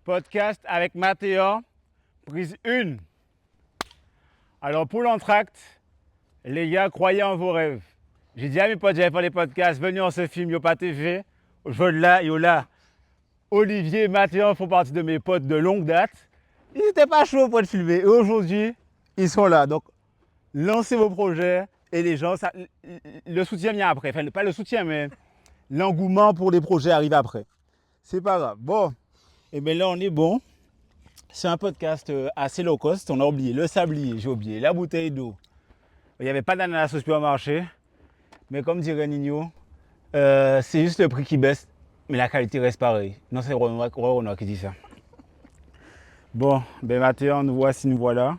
Podcast avec Mathéo, prise 1. Alors pour l'entracte, les gars, croyez en vos rêves. J'ai dit à mes potes, j'avais fait les podcasts, venez on se filme, yo pas TV. Aujourd'hui là, yo là, Olivier et Mathéo font partie de mes potes de longue date. Ils n'étaient pas chauds pour te filmer. Et aujourd'hui, ils sont là. Donc, lancez vos projets et les gens, le soutien vient après. Enfin, pas le soutien, mais l'engouement pour les projets arrive après. C'est pas grave. Bon, et bien là, on est bon. C'est un podcast assez low cost. On a oublié le sablier, j'ai oublié la bouteille d'eau. Il n'y avait pas d'ananas au supermarché. Mais comme dirait Nino, c'est juste le prix qui baisse, mais la qualité reste pareille. Non, c'est Renoir qui dit ça. Bon, ben Mathéo, nous voici, nous voilà.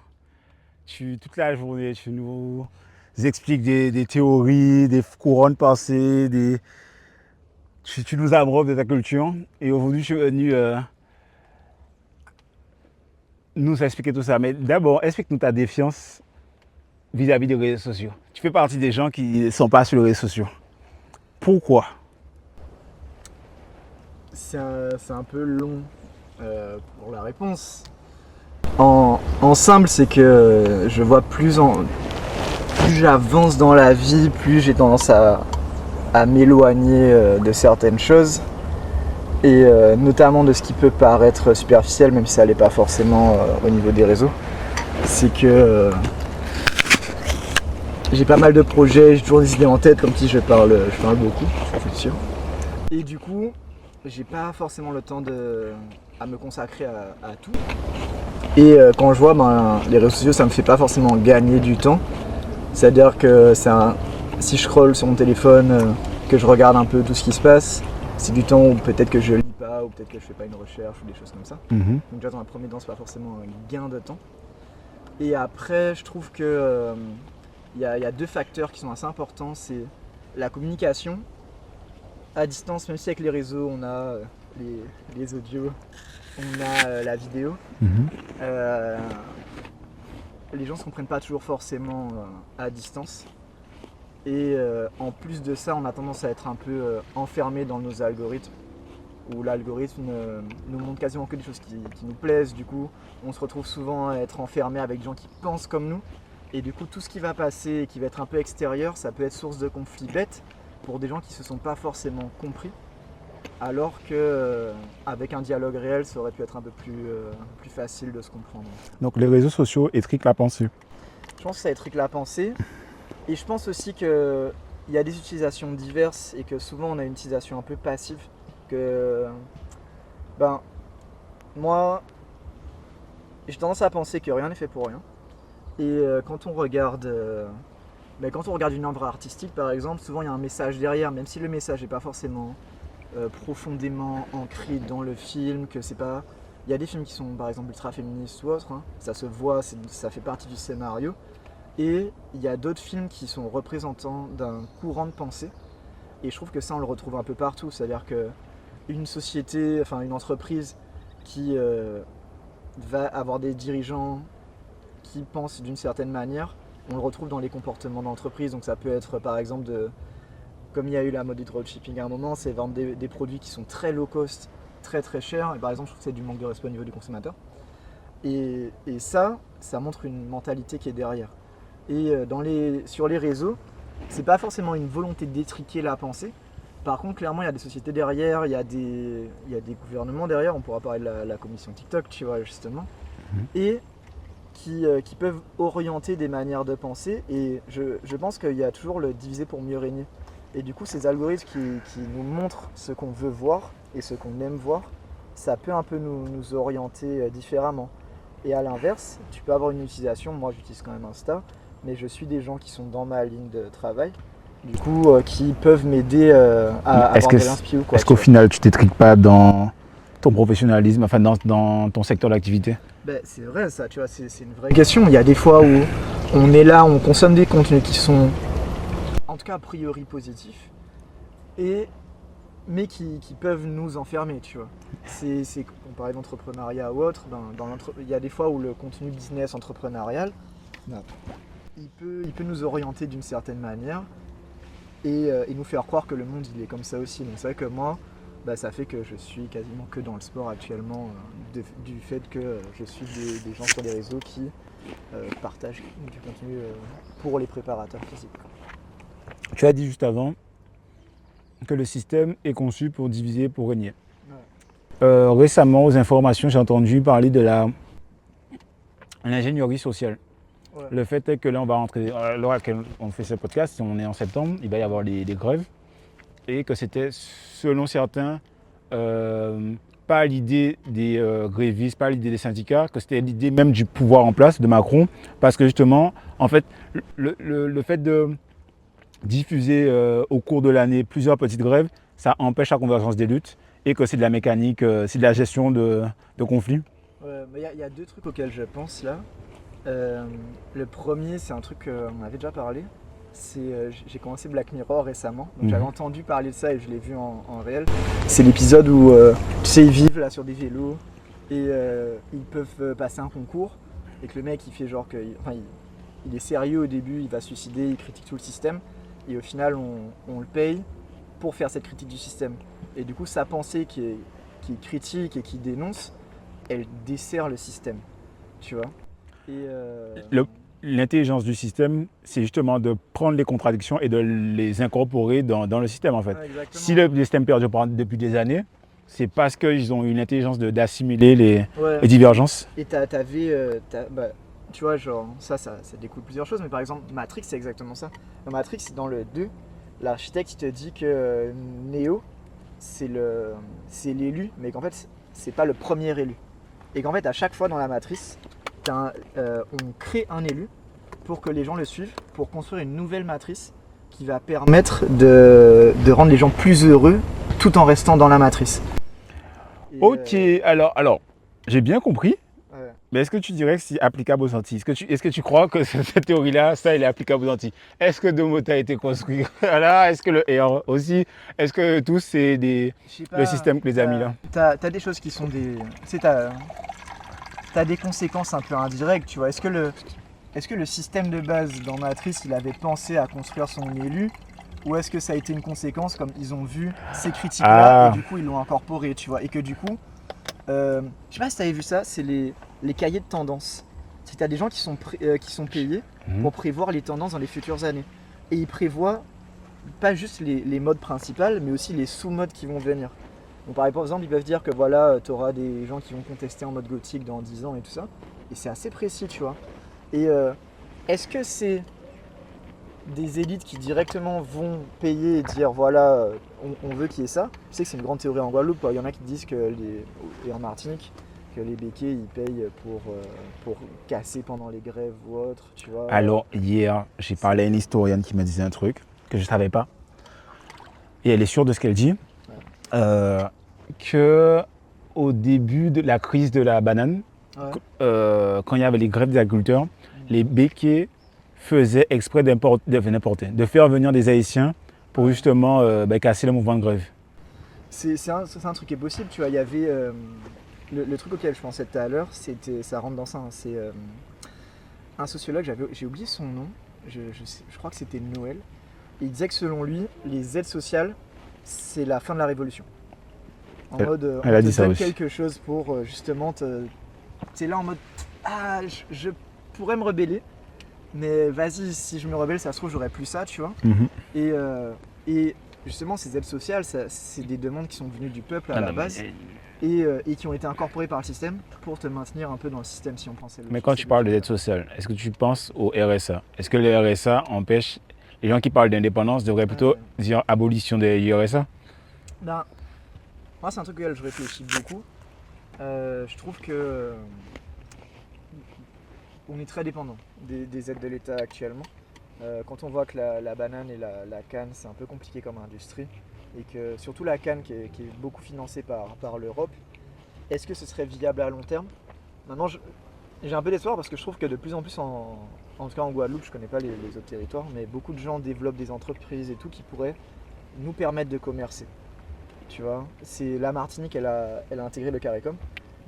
Toute la journée, tu nous expliques des théories, des courants de pensée, tu nous abreuves de ta culture. Et aujourd'hui, je suis venu nous expliquer tout ça. Mais d'abord, explique-nous ta défiance vis-à-vis des réseaux sociaux. Tu fais partie des gens qui ne sont pas sur les réseaux sociaux. Pourquoi? C'est un peu long pour la réponse. En simple, c'est que je vois plus j'avance dans la vie, plus j'ai tendance à m'éloigner de certaines choses. Et notamment de ce qui peut paraître superficiel, même si ça l'est pas forcément au niveau des réseaux. C'est que j'ai pas mal de projets, j'ai toujours des idées en tête, comme si je parle beaucoup, c'est sûr. Et du coup, j'ai pas forcément le temps à me consacrer à tout. Et quand je vois les réseaux sociaux, ça me fait pas forcément gagner du temps. C'est-à-dire que si je scrolle sur mon téléphone, que je regarde un peu tout ce qui se passe, c'est du temps où peut-être que je lis pas, ou peut-être que je fais pas une recherche ou des choses comme ça. Donc déjà dans un premier temps, c'est pas forcément un gain de temps. Et après, je trouve que y a deux facteurs qui sont assez importants, c'est la communication à distance, même si avec les réseaux on a les audios, on a la vidéo. Les gens ne se comprennent pas toujours forcément à distance. Et en plus de ça, on a tendance à être un peu enfermé dans nos algorithmes, où l'algorithme nous montre quasiment que des choses qui nous plaisent. Du coup, on se retrouve souvent à être enfermé avec des gens qui pensent comme nous. Et du coup, tout ce qui va passer et qui va être un peu extérieur, ça peut être source de conflits bêtes pour des gens qui ne se sont pas forcément compris. Alors qu'avec un dialogue réel, ça aurait pu être un peu plus facile de se comprendre. Donc les réseaux sociaux étriquent la pensée. Je pense que ça étrique la pensée. Et je pense aussi qu'il y a des utilisations diverses et que souvent on a une utilisation un peu passive. Moi, j'ai tendance à penser que rien n'est fait pour rien. Et quand on regarde une œuvre artistique par exemple, souvent il y a un message derrière, même si le message n'est pas forcément profondément ancré dans le film, que c'est pas. Il y a des films qui sont par exemple ultra féministes ou autres, hein, ça se voit, ça fait partie du scénario. Et il y a d'autres films qui sont représentants d'un courant de pensée. Et je trouve que ça on le retrouve un peu partout, c'est-à-dire qu'une société, enfin une entreprise qui va avoir des dirigeants qui pensent d'une certaine manière, on le retrouve dans les comportements d'entreprise. Donc ça peut être par exemple comme il y a eu la mode du dropshipping à un moment, c'est vendre des produits qui sont très low cost, très très chers. Et par exemple, je trouve que c'est du manque de respect au niveau du consommateur. Et ça montre une mentalité qui est derrière. Et sur les réseaux, c'est pas forcément une volonté d'étriquer la pensée. Par contre, clairement, il y a des sociétés derrière, il y a des gouvernements derrière. On pourra parler de la commission TikTok, tu vois, justement. Et qui peuvent orienter des manières de penser. Et je pense qu'il y a toujours le diviser pour mieux régner. Et du coup, ces algorithmes qui nous montrent ce qu'on veut voir et ce qu'on aime voir, ça peut un peu nous orienter différemment. Et à l'inverse, tu peux avoir une utilisation, moi j'utilise quand même Insta, mais je suis des gens qui sont dans ma ligne de travail, du coup qui peuvent m'aider à avoir de l'inspi ou quoi. Est-ce qu'au final, tu t'étriques pas dans ton professionnalisme, enfin dans ton secteur d'activité? C'est vrai ça, tu vois, c'est une vraie question. Il y a des fois où on est là, on consomme des contenus qui sont en tout cas a priori positifs, mais qui peuvent nous enfermer, tu vois. On parlait d'entrepreneuriat ou autre, il y a des fois où le contenu business entrepreneurial, il peut nous orienter d'une certaine manière et nous faire croire que le monde il est comme ça aussi. Donc c'est vrai que moi, bah, ça fait que je suis quasiment que dans le sport actuellement, du fait que je suis des gens sur les réseaux qui partagent du contenu pour les préparateurs physiques. Tu as dit juste avant que le système est conçu pour diviser, pour régner. Récemment, aux informations, j'ai entendu parler de l'ingénierie sociale. Ouais. Le fait est que là, on va rentrer, à l'heure à laquelle on fait ce podcast, on est en septembre, il va y avoir des grèves, et que c'était, selon certains, pas l'idée des grévistes, pas l'idée des syndicats, que c'était l'idée même du pouvoir en place, de Macron, parce que justement, en fait, le fait de diffuser au cours de l'année plusieurs petites grèves, ça empêche la convergence des luttes, et que c'est de la mécanique, c'est de la gestion de conflits. Mais il y a deux trucs auxquels je pense là. Le premier, c'est un truc qu'on avait déjà parlé. J'ai commencé Black Mirror récemment, donc j'avais entendu parler de ça et je l'ai vu en réel. C'est l'épisode où tu sais, ils vivent là sur des vélos et ils peuvent passer un concours et que le mec il fait genre que, il est sérieux au début, il va se suicider, il critique tout le système et au final on le paye pour faire cette critique du système. Et du coup sa pensée qui est critique et qui dénonce, elle dessert le système, tu vois. Et L'intelligence du système, c'est justement de prendre les contradictions et de les incorporer dans le système en fait. ouais, Si le système perdure depuis des années, c'est parce qu'ils ont une intelligence d'assimiler les divergences. Et tu vois, genre, ça découle plusieurs choses, mais par exemple, Matrix, c'est exactement ça. Dans Matrix, dans le 2, l'architecte, il te dit que Neo, c'est l'élu, mais qu'en fait, c'est pas le premier élu. Et qu'en fait, à chaque fois dans la matrice, on crée un élu pour que les gens le suivent, pour construire une nouvelle matrice qui va permettre de rendre les gens plus heureux tout en restant dans la matrice. Ok, alors j'ai bien compris, ouais. mais est-ce que tu dirais que c'est applicable aux Antilles? Est-ce que tu crois que cette théorie-là, ça, elle est applicable aux Antilles? Est-ce que Domota a été construit là? Est-ce que le R aussi? Est-ce que tous, c'est le système que les a mis là? T'as des choses qui sont des... Tu sais, t'as des conséquences un peu indirectes, tu vois. Est-ce que le système de base dans Matrice, il avait pensé à construire son élu, ou est-ce que ça a été une conséquence comme ils ont vu ces critiques-là et du coup ils l'ont incorporé, tu vois. Et que du coup, je sais pas si t'avais vu ça, c'est les cahiers de tendance. C'est que t'as des gens qui sont payés pour prévoir les tendances dans les futures années. Et ils prévoient pas juste les modes principales, mais aussi les sous-modes qui vont venir. Donc par exemple, ils peuvent dire que voilà, tu auras des gens qui vont contester en mode gothique dans 10 ans et tout ça. Et c'est assez précis, tu vois. Et est-ce que c'est des élites qui directement vont payer et dire voilà, on veut qu'il y ait ça? Je sais que c'est une grande théorie en Guadeloupe. Il y en a qui disent et en Martinique, que les béquets ils payent pour casser pendant les grèves ou autre, tu vois. Alors hier, j'ai parlé à une historienne qui me disait un truc que je ne savais pas. Et elle est sûre de ce qu'elle dit. Que au début de la crise de la banane, quand il y avait les grèves des agriculteurs, les béquets faisaient exprès de faire venir des Haïtiens pour justement casser le mouvement de grève. C'est un truc qui est possible, tu vois. Il y avait le truc auquel je pensais tout à l'heure, ça rentre dans ça. Hein, c'est un sociologue, j'ai oublié son nom, je crois que c'était Noël. Et il disait que selon lui, les aides sociales, c'est la fin de la révolution. En mode, on te donne quelque chose pour justement t'es là en mode je pourrais me rebeller, mais vas-y, si je me rebelle, ça se trouve, j'aurais plus ça, tu vois. Et justement, ces aides sociales, c'est des demandes qui sont venues du peuple à la base et qui ont été incorporées par le système pour te maintenir un peu dans le système, si on pensait. Mais quand tu parles d'aide sociale, est-ce que tu penses au RSA? Est-ce que le RSA empêche les gens qui parlent d'indépendance devraient plutôt dire abolition du RSA? Ben, moi, c'est un truc auquel je réfléchis beaucoup. Je trouve que on est très dépendant des aides de l'État actuellement. Quand on voit que la banane et la canne, c'est un peu compliqué comme industrie, et que surtout la canne qui est beaucoup financée par l'Europe, est-ce que ce serait viable à long terme? Maintenant, j'ai un peu d'espoir parce que je trouve que de plus en plus, en tout cas en Guadeloupe, je connais pas les autres territoires, mais beaucoup de gens développent des entreprises et tout qui pourraient nous permettre de commercer. Tu vois, la Martinique, elle a intégré le CARICOM.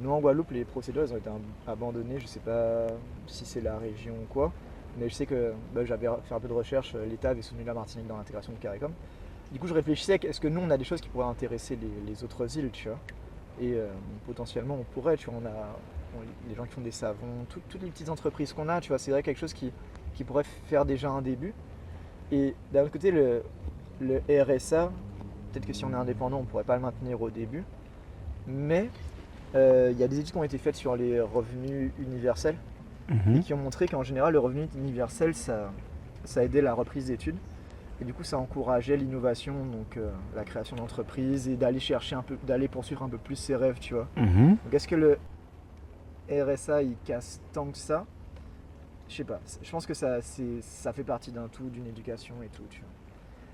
Nous en Guadeloupe, les procédures elles ont été abandonnées. Je sais pas si c'est la région ou quoi, mais je sais que j'avais fait un peu de recherche. L'État avait soutenu la Martinique dans l'intégration du CARICOM. du coup, je réfléchissais, est-ce que nous, on a des choses qui pourraient intéresser les autres îles, tu vois. Et potentiellement, on pourrait, tu vois, les gens qui font des savons, toutes les petites entreprises qu'on a, tu vois, c'est vrai quelque chose qui pourrait faire déjà un début. Et d'un autre côté, le RSA, peut-être que si on est indépendant, on ne pourrait pas le maintenir au début. Mais il y a des études qui ont été faites sur les revenus universels et qui ont montré qu'en général, le revenu universel, ça aidait la reprise d'études. Et du coup, ça encourageait l'innovation, donc la création d'entreprises et d'aller poursuivre un peu plus ses rêves, tu vois. Donc est-ce que le RSA, il casse tant que ça? Je sais pas. Je pense que ça fait partie d'un tout, d'une éducation et tout, tu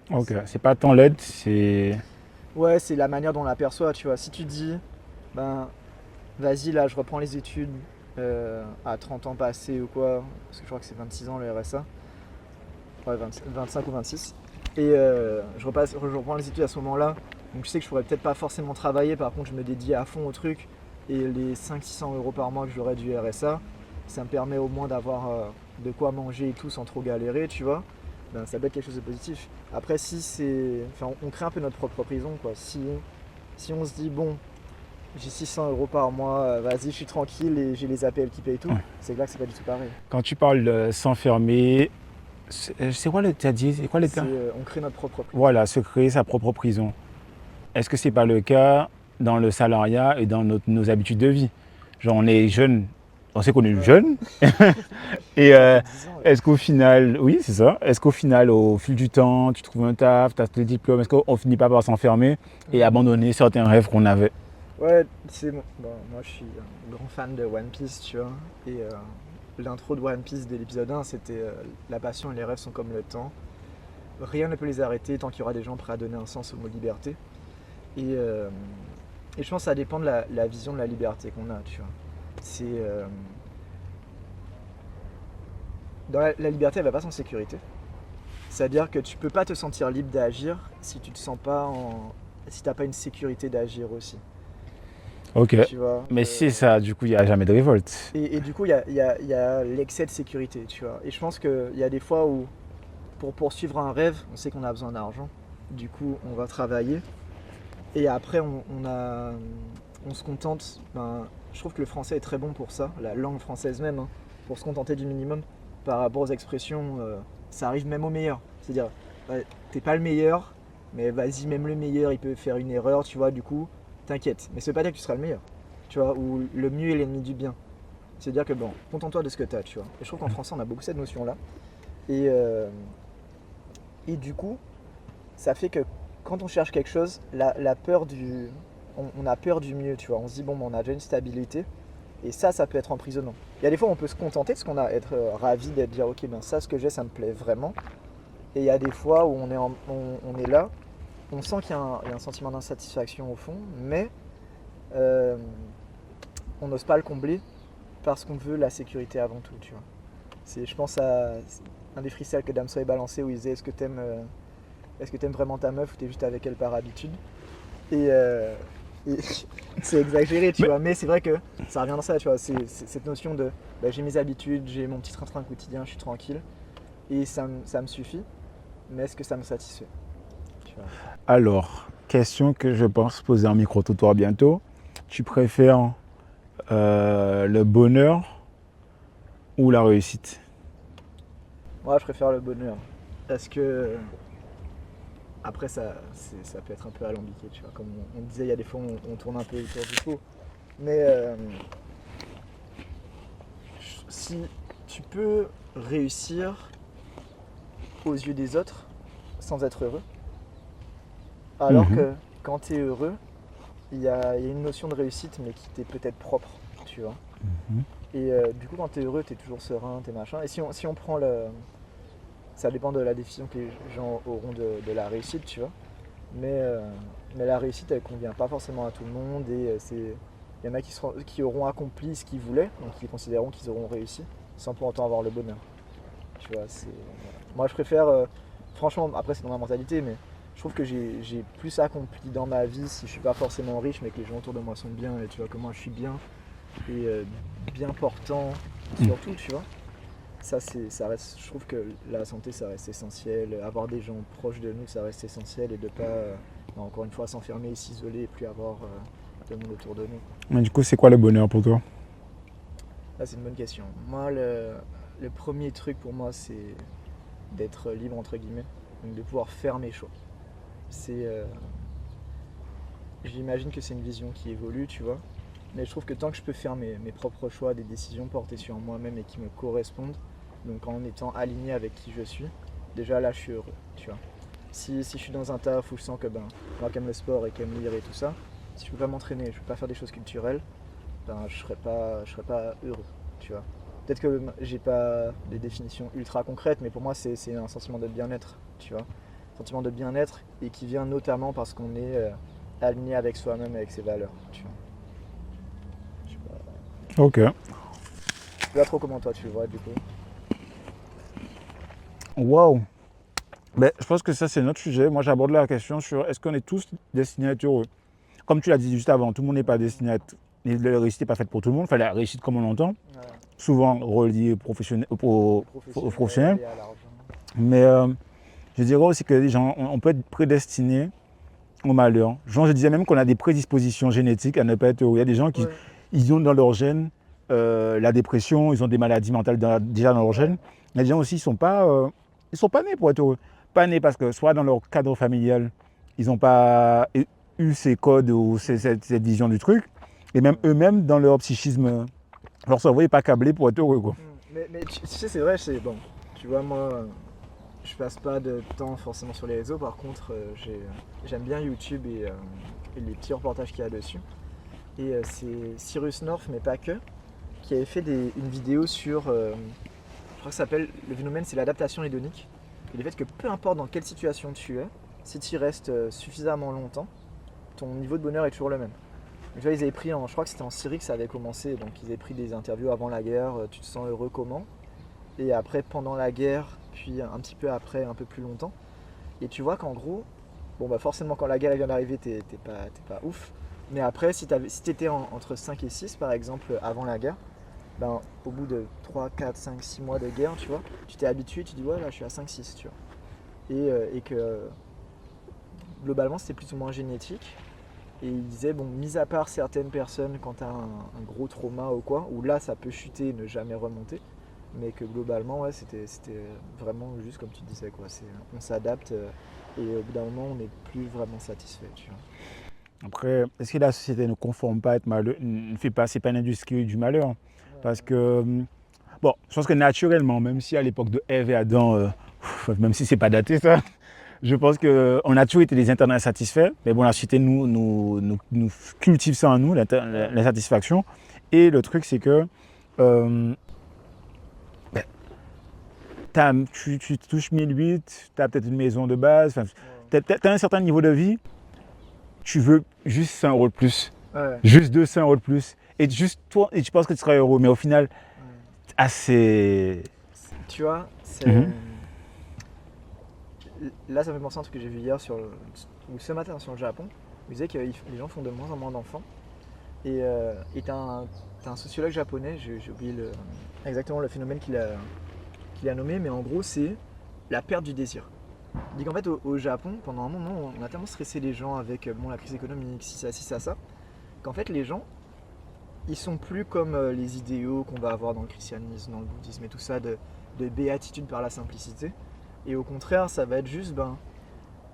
vois. Ok, c'est pas tant l'aide, c'est... Ouais, c'est la manière dont on l'aperçoit, tu vois. Si tu dis, ben, vas-y, là, je reprends les études à 30 ans passés ou quoi, parce que je crois que c'est 26 ans le RSA. Ouais, 25 ou 26. Et je reprends les études à ce moment-là. Donc je sais que je pourrais peut-être pas forcément travailler, par contre je me dédie à fond au truc. Et les 500-600 € par mois que j'aurais du RSA, ça me permet au moins d'avoir de quoi manger et tout sans trop galérer, tu vois. Ben, ça peut être quelque chose de positif. Après, si c'est... Enfin, on crée un peu notre propre prison, quoi. Si on se dit, bon, j'ai 600 € par mois, vas-y, je suis tranquille et j'ai les APL qui payent tout, c'est là que c'est pas du tout pareil. Quand tu parles de s'enfermer, c'est quoi le... T'as dit, c'est quoi le terme? On crée notre propre prison. Voilà, se créer sa propre prison. Est-ce que c'est pas le cas dans le salariat et dans nos habitudes de vie? Genre on est jeune, on sait qu'on est jeune. Et est-ce qu'au final, oui c'est ça, est-ce qu'au final, au fil du temps, tu trouves un taf, tu as tes diplômes, est-ce qu'on finit pas par s'enfermer et abandonner certains rêves qu'on avait? Ouais, moi je suis un grand fan de One Piece, tu vois. Et l'intro de One Piece dès l'épisode 1, c'était la passion et les rêves sont comme le temps. Rien ne peut les arrêter tant qu'il y aura des gens prêts à donner un sens au mot liberté. Et je pense que ça dépend de la vision de la liberté qu'on a, tu vois. La liberté, elle va pas sans sécurité. C'est-à-dire que tu peux pas te sentir libre d'agir si tu te sens pas si t'as pas une sécurité d'agir aussi. Ok, tu vois, mais si ça, du coup, il n'y a jamais de révolte. Et du coup, il y a l'excès de sécurité, tu vois. Et je pense qu'il y a des fois où, pour poursuivre un rêve, on sait qu'on a besoin d'argent. Du coup, on va travailler. Et après, on se contente. Je trouve que le français est très bon pour ça, la langue française même, hein, pour se contenter du minimum. Par rapport aux expressions, ça arrive même au meilleur. C'est-à-dire, t'es pas le meilleur, mais vas-y, même le meilleur, il peut faire une erreur, tu vois, du coup, t'inquiète. Mais ça veut pas dire que tu seras le meilleur, tu vois, ou le mieux est l'ennemi du bien. C'est-à-dire que, bon, contente-toi de ce que t'as, tu vois. Et je trouve qu'en français, on a beaucoup cette notion-là. Et du coup, ça fait que quand on cherche quelque chose, la peur on a peur du mieux, tu vois. On se dit, bon, on a déjà une stabilité. Et ça peut être emprisonnant. Il y a des fois où on peut se contenter parce qu'on a être ravi d'être dire ok ben ça ce que j'ai ça me plaît vraiment. Et il y a des fois où on est là, on sent qu'il y a un sentiment d'insatisfaction au fond, mais on n'ose pas le combler parce qu'on veut la sécurité avant tout, tu vois. Je pense à un des freestyles que Damso a balancé où il disait est-ce que t'aimes vraiment ta meuf ou t'es juste avec elle par habitude. Et c'est exagéré, tu vois, mais c'est vrai que ça revient dans ça, tu vois, c'est cette notion de j'ai mes habitudes, j'ai mon petit train-train quotidien, je suis tranquille et ça me suffit, mais est-ce que ça me satisfait, tu vois. Alors, question que je pense poser en micro-trottoir bientôt. Tu préfères le bonheur ou la réussite? Moi, je préfère le bonheur parce que après ça peut être un peu alambiqué, tu vois, comme on disait, il y a des fois on tourne un peu autour du pot, mais si tu peux réussir aux yeux des autres sans être heureux, alors que quand tu es heureux, il y a une notion de réussite mais qui t'est peut-être propre, tu vois. Et du coup quand tu es heureux, tu es toujours serein, t'es machin. Et si on prend ça dépend de la définition que les gens auront de la réussite, tu vois. Mais la réussite, elle convient pas forcément à tout le monde et il y en a qui auront accompli ce qu'ils voulaient, donc qui considéreront qu'ils auront réussi, sans pour autant avoir le bonheur. Tu vois, moi je préfère, franchement, après c'est dans ma mentalité, mais je trouve que j'ai plus accompli dans ma vie si je suis pas forcément riche, mais que les gens autour de moi sont bien, et tu vois, comment je suis bien, et bien portant, surtout, tu vois. ça reste, je trouve que la santé, ça reste essentiel. Avoir des gens proches de nous, ça reste essentiel. Et de pas, encore une fois, s'enfermer, s'isoler et plus avoir de monde autour de nous. Mais du coup, c'est quoi le bonheur pour toi? Là, c'est une bonne question. Moi, le premier truc pour moi, c'est d'être libre, entre guillemets. Donc de pouvoir faire mes choix. J'imagine que c'est une vision qui évolue, tu vois. Mais je trouve que tant que je peux faire mes propres choix, des décisions portées sur moi-même et qui me correspondent, donc en étant aligné avec qui je suis, déjà là je suis heureux, tu vois. Si je suis dans un taf où je sens que moi qui aime le sport et qui aime lire et tout ça, si je peux pas m'entraîner, je peux pas faire des choses culturelles, je serais pas heureux, tu vois. Peut-être que j'ai pas des définitions ultra concrètes, mais pour moi c'est un sentiment de bien-être, tu vois. Un sentiment de bien-être et qui vient notamment parce qu'on est aligné avec soi-même et avec ses valeurs, tu vois. Je sais pas. Ok. Je sais pas trop comment toi tu le vois du coup. Waouh. Ben, je pense que ça, c'est notre sujet. Moi, j'aborde la question sur est-ce qu'on est tous destinés à être heureux? Comme tu l'as dit juste avant, tout le monde n'est pas destiné à être. La réussite n'est pas faite pour tout le monde. Enfin, la réussite, comme on l'entend, Ouais. souvent reliée au professionnel. Et à l'argent. Mais je dirais aussi que les gens, on peut être prédestinés au malheur. Genre, je disais même qu'on a des prédispositions génétiques à ne pas être heureux. Il y a des gens qui ils ont dans leur gène la dépression, ils ont des maladies mentales déjà dans leur gène. Il y a des gens aussi, ils sont pas nés pour être heureux. Pas nés parce que soit dans leur cadre familial, ils n'ont pas eu ces codes ou cette vision du truc. Et même eux-mêmes, dans leur psychisme, leur cerveau n'est pas câblé pour être heureux, quoi. Mais tu sais, c'est vrai, bon. Tu vois, moi, je passe pas de temps forcément sur les réseaux. Par contre, j'aime bien YouTube et les petits reportages qu'il y a dessus. Et c'est Cyrus North, mais pas que, qui avait fait une vidéo sur, je crois que ça s'appelle, le phénomène, c'est l'adaptation hédonique. Et le fait que peu importe dans quelle situation tu es, si tu y restes suffisamment longtemps, ton niveau de bonheur est toujours le même. Donc, tu vois, ils avaient pris, je crois que c'était en Syrie que ça avait commencé, donc ils avaient pris des interviews avant la guerre, tu te sens heureux comment? Et après, pendant la guerre, puis un petit peu après, un peu plus longtemps. Et tu vois qu'en gros, forcément quand la guerre vient d'arriver, t'es pas ouf. Mais après, si t'étais entre 5 et 6 par exemple, avant la guerre, au bout de 3, 4, 5, 6 mois de guerre, tu vois, tu t'es habitué, tu dis ouais là je suis à 5, 6, tu vois. Et que globalement c'était plus ou moins génétique. Et il disait, mis à part certaines personnes quand tu as un gros trauma ou quoi, où là ça peut chuter et ne jamais remonter, mais que globalement, ouais, c'était vraiment juste comme tu disais, quoi. On s'adapte et au bout d'un moment, on n'est plus vraiment satisfait, tu vois. Après, est-ce que la société ne conforme pas à être malheureux, c'est pas une industrie du malheur? Parce que, bon, je pense que naturellement, même si à l'époque de Ève et Adam, même si c'est pas daté ça, je pense qu'on a toujours été des internats insatisfaits. Mais bon, la société nous cultive ça en nous, l'insatisfaction. Et le truc, c'est que tu touches 1008, tu as peut-être une maison de base, tu as un certain niveau de vie, tu veux juste 100 € de plus, juste 200 € de plus. Et juste toi, et tu penses que tu seras heureux, mais au final, assez. Tu vois, là ça me fait penser à un truc que j'ai vu hier ou ce matin sur le Japon. Il disait que les gens font de moins en moins d'enfants. Et t'as un sociologue japonais, j'ai oublié exactement le phénomène qu'il a nommé, mais en gros c'est la perte du désir. Il dit qu'en fait au Japon, pendant un moment, on a tellement stressé les gens avec la crise économique, si ça, qu'en fait les gens, ils sont plus comme les idéaux qu'on va avoir dans le christianisme, dans le bouddhisme et tout ça, de béatitude par la simplicité. Et au contraire, ça va être juste,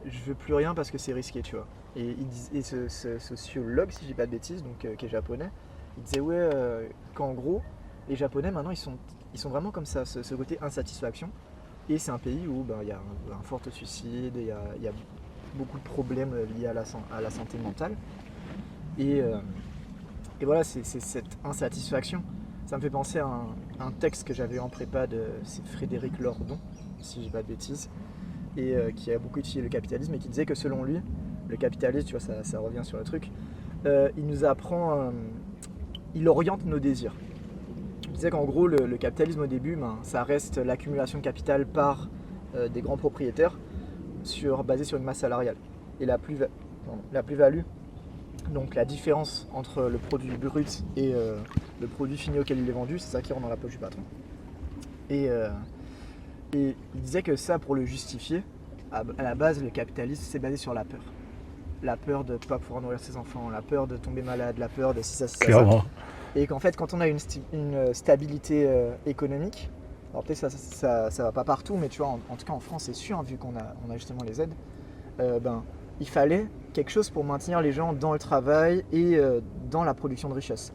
je veux plus rien parce que c'est risqué, tu vois. Et ce sociologue, si je dis pas de bêtises, donc qui est japonais, il disait qu'en gros, les Japonais maintenant, ils sont vraiment comme ça, ce côté insatisfaction. Et c'est un pays où il y a un fort suicide, il y a beaucoup de problèmes liés à la santé mentale. Et voilà, c'est cette insatisfaction. Ça me fait penser à un texte que j'avais en prépa c'est Frédéric Lordon, si je dis pas de bêtises, et qui a beaucoup étudié le capitalisme et qui disait que selon lui, le capitalisme, tu vois, ça revient sur le truc, il nous apprend, il oriente nos désirs. Il disait qu'en gros, le capitalisme au début, ça reste l'accumulation de capital par des grands propriétaires basé sur une masse salariale. Et la plus-value, donc la différence entre le produit brut et le produit fini auquel il est vendu, c'est ça qui rentre dans la poche du patron. Et, euh, et il disait que ça, pour le justifier, à la base, le capitalisme, c'est basé sur la peur. La peur de ne pas pouvoir nourrir ses enfants, la peur de tomber malade, la peur de si ça, Clairement. Et qu'en fait, quand on a une stabilité économique, alors peut-être ça va pas partout, mais tu vois, en tout cas en France, c'est sûr, hein, vu qu'on on a justement les aides, il fallait quelque chose pour maintenir les gens dans le travail et dans la production de richesse.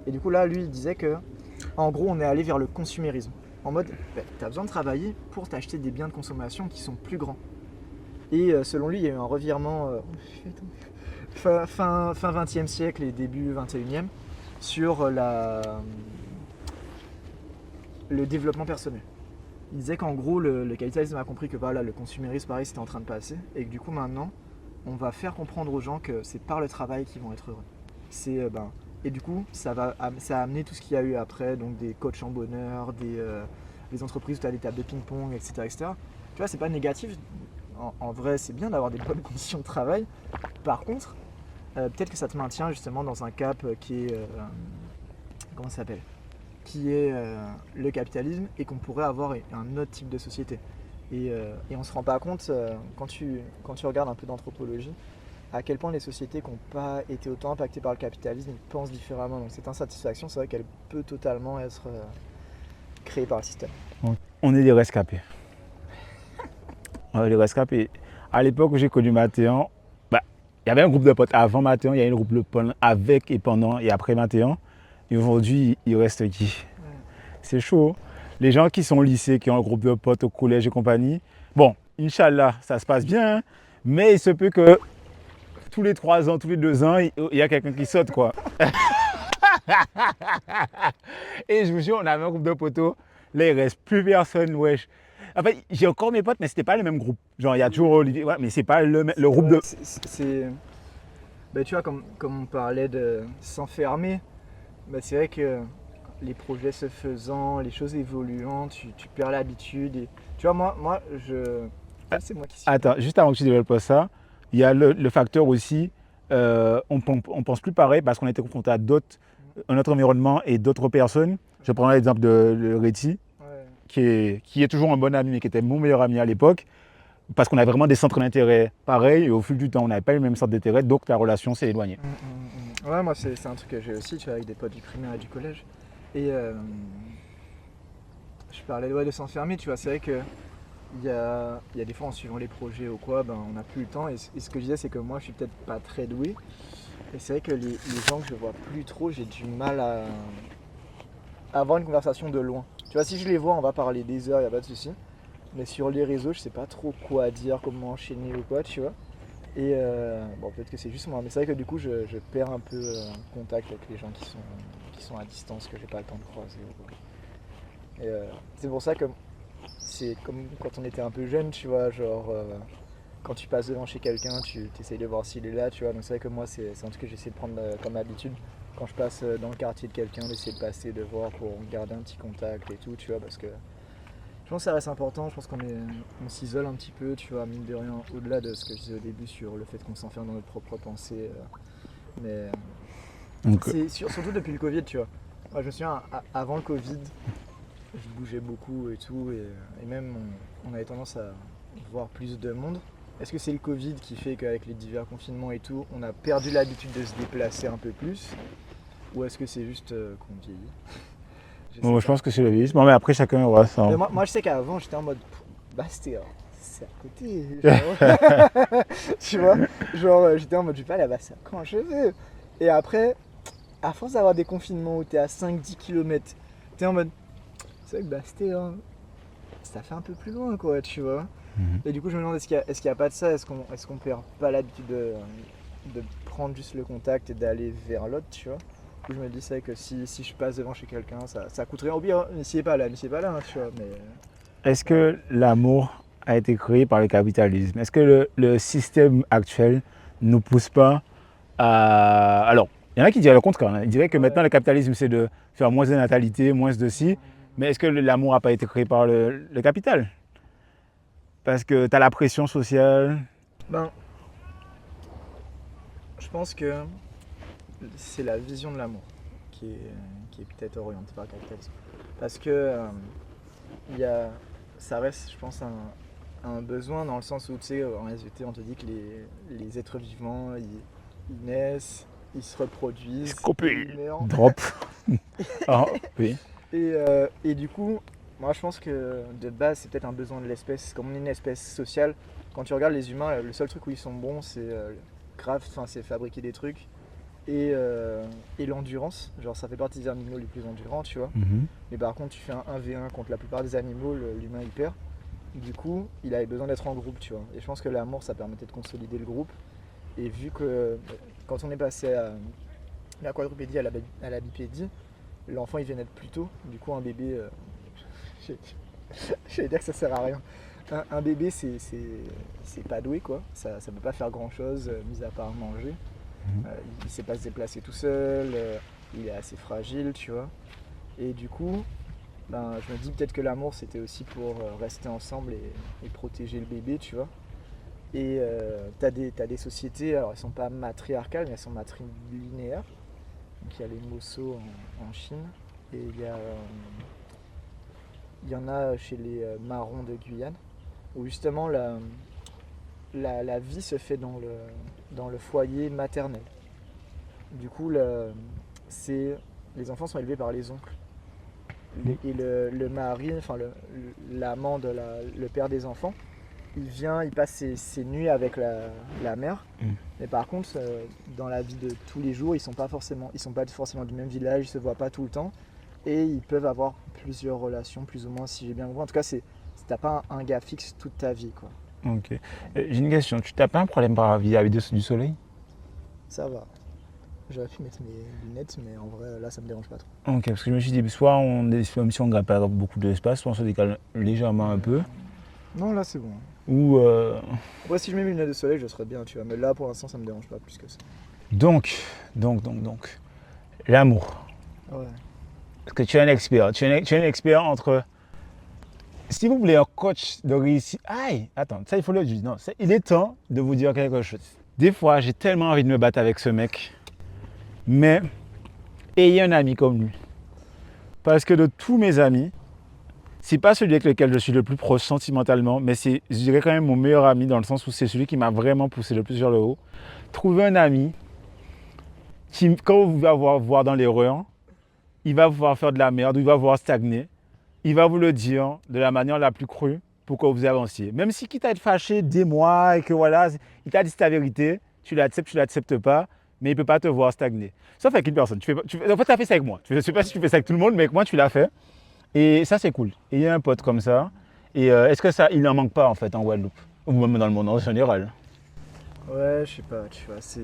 Et du coup, là, lui, il disait que, en gros, on est allé vers le consumérisme. En mode, tu as besoin de travailler pour t'acheter des biens de consommation qui sont plus grands. Et selon lui, il y a eu un revirement fin 20e siècle et début 21e sur le développement personnel. Il disait qu'en gros, le capitalisme a compris que voilà, le consumérisme, pareil, c'était en train de passer. Et que du coup, maintenant, on va faire comprendre aux gens que c'est par le travail qu'ils vont être heureux. Et du coup, ça a amené tout ce qu'il y a eu après, donc des coachs en bonheur, des entreprises où tu as des tables de ping-pong, etc., etc. Tu vois, c'est pas négatif. En vrai, c'est bien d'avoir des bonnes conditions de travail. Par contre, peut-être que ça te maintient justement dans un cap qui est... comment ça s'appelle ? Qui est le capitalisme et qu'on pourrait avoir un autre type de société. Et on ne se rend pas compte, quand tu regardes un peu d'anthropologie, à quel point les sociétés qui n'ont pas été autant impactées par le capitalisme pensent différemment. Donc cette insatisfaction, c'est vrai qu'elle peut totalement être créée par le système. On est des rescapés. On est des rescapés. À l'époque où j'ai connu Mathéan, il y avait un groupe de potes avant Mathéan, il y a un groupe de potes avec et pendant et après Mathéan. Et aujourd'hui, il reste qui? Ouais. C'est chaud. Les gens qui sont au lycée, qui ont un groupe de potes au collège et compagnie, bon, Inch'Allah, ça se passe bien, hein, mais il se peut que tous les 3 ans, tous les 2 ans, il y a quelqu'un qui saute, quoi. Et je vous jure, on avait un groupe de potos, là, il ne reste plus personne, wesh. En fait, j'ai encore mes potes, mais c'était pas le même groupe. Genre, il y a toujours Olivier, ouais, mais c'est pas le groupe de... tu vois, comme on parlait de s'enfermer, c'est vrai que les projets se faisant, les choses évoluant, tu perds l'habitude. Et... Tu vois, moi c'est moi qui suis... Attends, juste avant que tu développes ça, il y a le facteur aussi, on pense plus pareil parce qu'on a été confronté à un autre environnement et d'autres personnes. Je prends l'exemple de Réti, qui est toujours un bon ami, mais qui était mon meilleur ami à l'époque, parce qu'on a vraiment des centres d'intérêt pareils, et au fil du temps, on n'avait pas les mêmes centres d'intérêt, donc la relation s'est éloignée. Ouais, moi, c'est un truc que j'ai aussi, tu vois, avec des potes du primaire et du collège. Et je parlais de s'enfermer, tu vois, c'est vrai que il y a des fois en suivant les projets ou quoi, on n'a plus le temps. Et ce que je disais, c'est que moi, je suis peut-être pas très doué. Et c'est vrai que les gens que je vois plus trop, j'ai du mal à avoir une conversation de loin. Tu vois, si je les vois, on va parler des heures, il n'y a pas de souci. Mais sur les réseaux, je sais pas trop quoi dire, comment enchaîner ou quoi, tu vois. Et peut-être que c'est juste moi, mais c'est vrai que du coup, je perds un peu contact avec les gens qui sont à distance, que j'ai pas le temps de croiser. Et c'est pour ça que c'est comme quand on était un peu jeune, tu vois, genre quand tu passes devant chez quelqu'un, tu essayes de voir s'il est là, tu vois. Donc c'est vrai que moi, c'est un truc que j'essaie de prendre comme habitude. Quand je passe dans le quartier de quelqu'un, d'essayer de passer, de voir pour garder un petit contact et tout, tu vois, parce que je pense que ça reste important. Je pense qu'on s'isole un petit peu, tu vois, mine de rien, au-delà de ce que je disais au début sur le fait qu'on s'enferme dans notre propre pensée. Mais c'est surtout depuis le Covid, tu vois. Moi, je me souviens, avant le Covid, je bougeais beaucoup et tout, et même on avait tendance à voir plus de monde. Est-ce que c'est le Covid qui fait qu'avec les divers confinements et tout, on a perdu l'habitude de se déplacer un peu plus? Ou est-ce que c'est juste qu'on vieillit? Je pense que c'est le vieillissement, mais après chacun aura ça. Moi je sais qu'avant j'étais en mode Bastia, c'est à côté. Genre... tu vois, genre j'étais en mode je vais pas aller à Bastia quand je veux. Et après, à force d'avoir des confinements où t'es à 5-10 km, t'es en mode c'est vrai que Bastia, ça fait un peu plus loin quoi, tu vois. Et du coup je me demande est-ce qu'il y a pas de ça, est-ce qu'on perd pas l'habitude de prendre juste le contact et d'aller vers l'autre, tu vois. Du coup je me dis c'est que si je passe devant chez quelqu'un, ça coûte rien. Au pire, n'essayez pas là, hein, tu vois. Mais est-ce que l'amour a été créé par le capitalisme? Est-ce que le système actuel ne nous pousse pas à... Alors, il y en a qui diraient le contraire. Ils diraient que maintenant le capitalisme c'est de faire moins de natalité, moins de ci. Mais est-ce que l'amour n'a pas été créé par le capital? Parce que tu as la pression sociale. Je pense que c'est la vision de l'amour qui est peut-être orientée par le capitalisme. Parce que ça reste, je pense, un besoin dans le sens où, tu sais, en SVT, on te dit que les êtres vivants, ils naissent, ils se reproduisent, ils meurent. Drop. Ah, oui. Et du coup, moi je pense que de base c'est peut-être un besoin de l'espèce. Comme on est une espèce sociale, quand tu regardes les humains, le seul truc où ils sont bons c'est c'est fabriquer des trucs et l'endurance. Genre ça fait partie des animaux les plus endurants, tu vois. Mhm. Mais par contre tu fais un 1v1 contre la plupart des animaux, l'humain il perd. Du coup il avait besoin d'être en groupe, tu vois. Et je pense que l'amour ça permettait de consolider le groupe. Et vu que quand on est passé à la quadrupédie à la bipédie, l'enfant il vient d'être plus tôt, du coup un bébé, j'allais dire que ça sert à rien. Un bébé c'est pas doué quoi, ça peut pas faire grand chose mis à part manger. Mhm. Il sait pas se déplacer tout seul, il est assez fragile tu vois. Et du coup, je me dis peut-être que l'amour c'était aussi pour rester ensemble et protéger le bébé tu vois. Et t'as des sociétés, alors elles sont pas matriarcales mais elles sont matrilinéaires. Donc il y a les Mosso en Chine et il y en a chez les Marrons de Guyane où justement la vie se fait dans le foyer maternel. Du coup, les enfants sont élevés par les oncles. Et le mari, enfin l'amant le père des enfants, il passe ses nuits avec la mère. Mais par contre, dans la vie de tous les jours, ils sont pas forcément du même village, ils se voient pas tout le temps. Et ils peuvent avoir plusieurs relations, plus ou moins, si j'ai bien compris. En tout cas, t'as pas un gars fixe toute ta vie, quoi. Ok. J'ai une question. Tu n'as pas un problème vis-à-vis du soleil? Ça va. J'aurais pu mettre mes lunettes, mais en vrai, là, ça me dérange pas trop. Ok, parce que je me suis dit, soit même si on ne gagne pas beaucoup d'espace, soit on se décale légèrement un peu. Non, là, c'est bon. Ou Après, si je mets mes lunettes de soleil, je serais bien, tu vois. Mais là, pour l'instant, ça me dérange pas plus que ça. donc, l'amour. Ouais. Parce que tu es un expert. Tu es un expert entre. Si vous voulez un coach de réussite. Aïe, attends, ça il faut le dire. Non, il est temps de vous dire quelque chose. Des fois, j'ai tellement envie de me battre avec ce mec. Mais ayez un ami comme lui. Parce que de tous mes amis, c'est pas celui avec lequel je suis le plus proche sentimentalement, mais c'est, je dirais quand même mon meilleur ami dans le sens où c'est celui qui m'a vraiment poussé le plus vers le haut. Trouvez un ami qui, quand vous allez voir dans l'erreur, il va vous voir faire de la merde ou il va vous voir stagner. Il va vous le dire de la manière la plus crue pour que vous avanciez. Même si quitte à être fâché des mois et que voilà, il t'a dit ta vérité, tu l'acceptes pas, mais il ne peut pas te voir stagner. Sauf avec une personne. En fait, tu as fait ça avec moi. Je ne sais pas si tu fais ça avec tout le monde, mais avec moi, tu l'as fait. Et ça, c'est cool. Et il y a un pote comme ça. Et est-ce que ça, il n'en manque pas en fait en Guadeloupe? Ou même dans le monde en général? Ouais, je sais pas, tu vois, c'est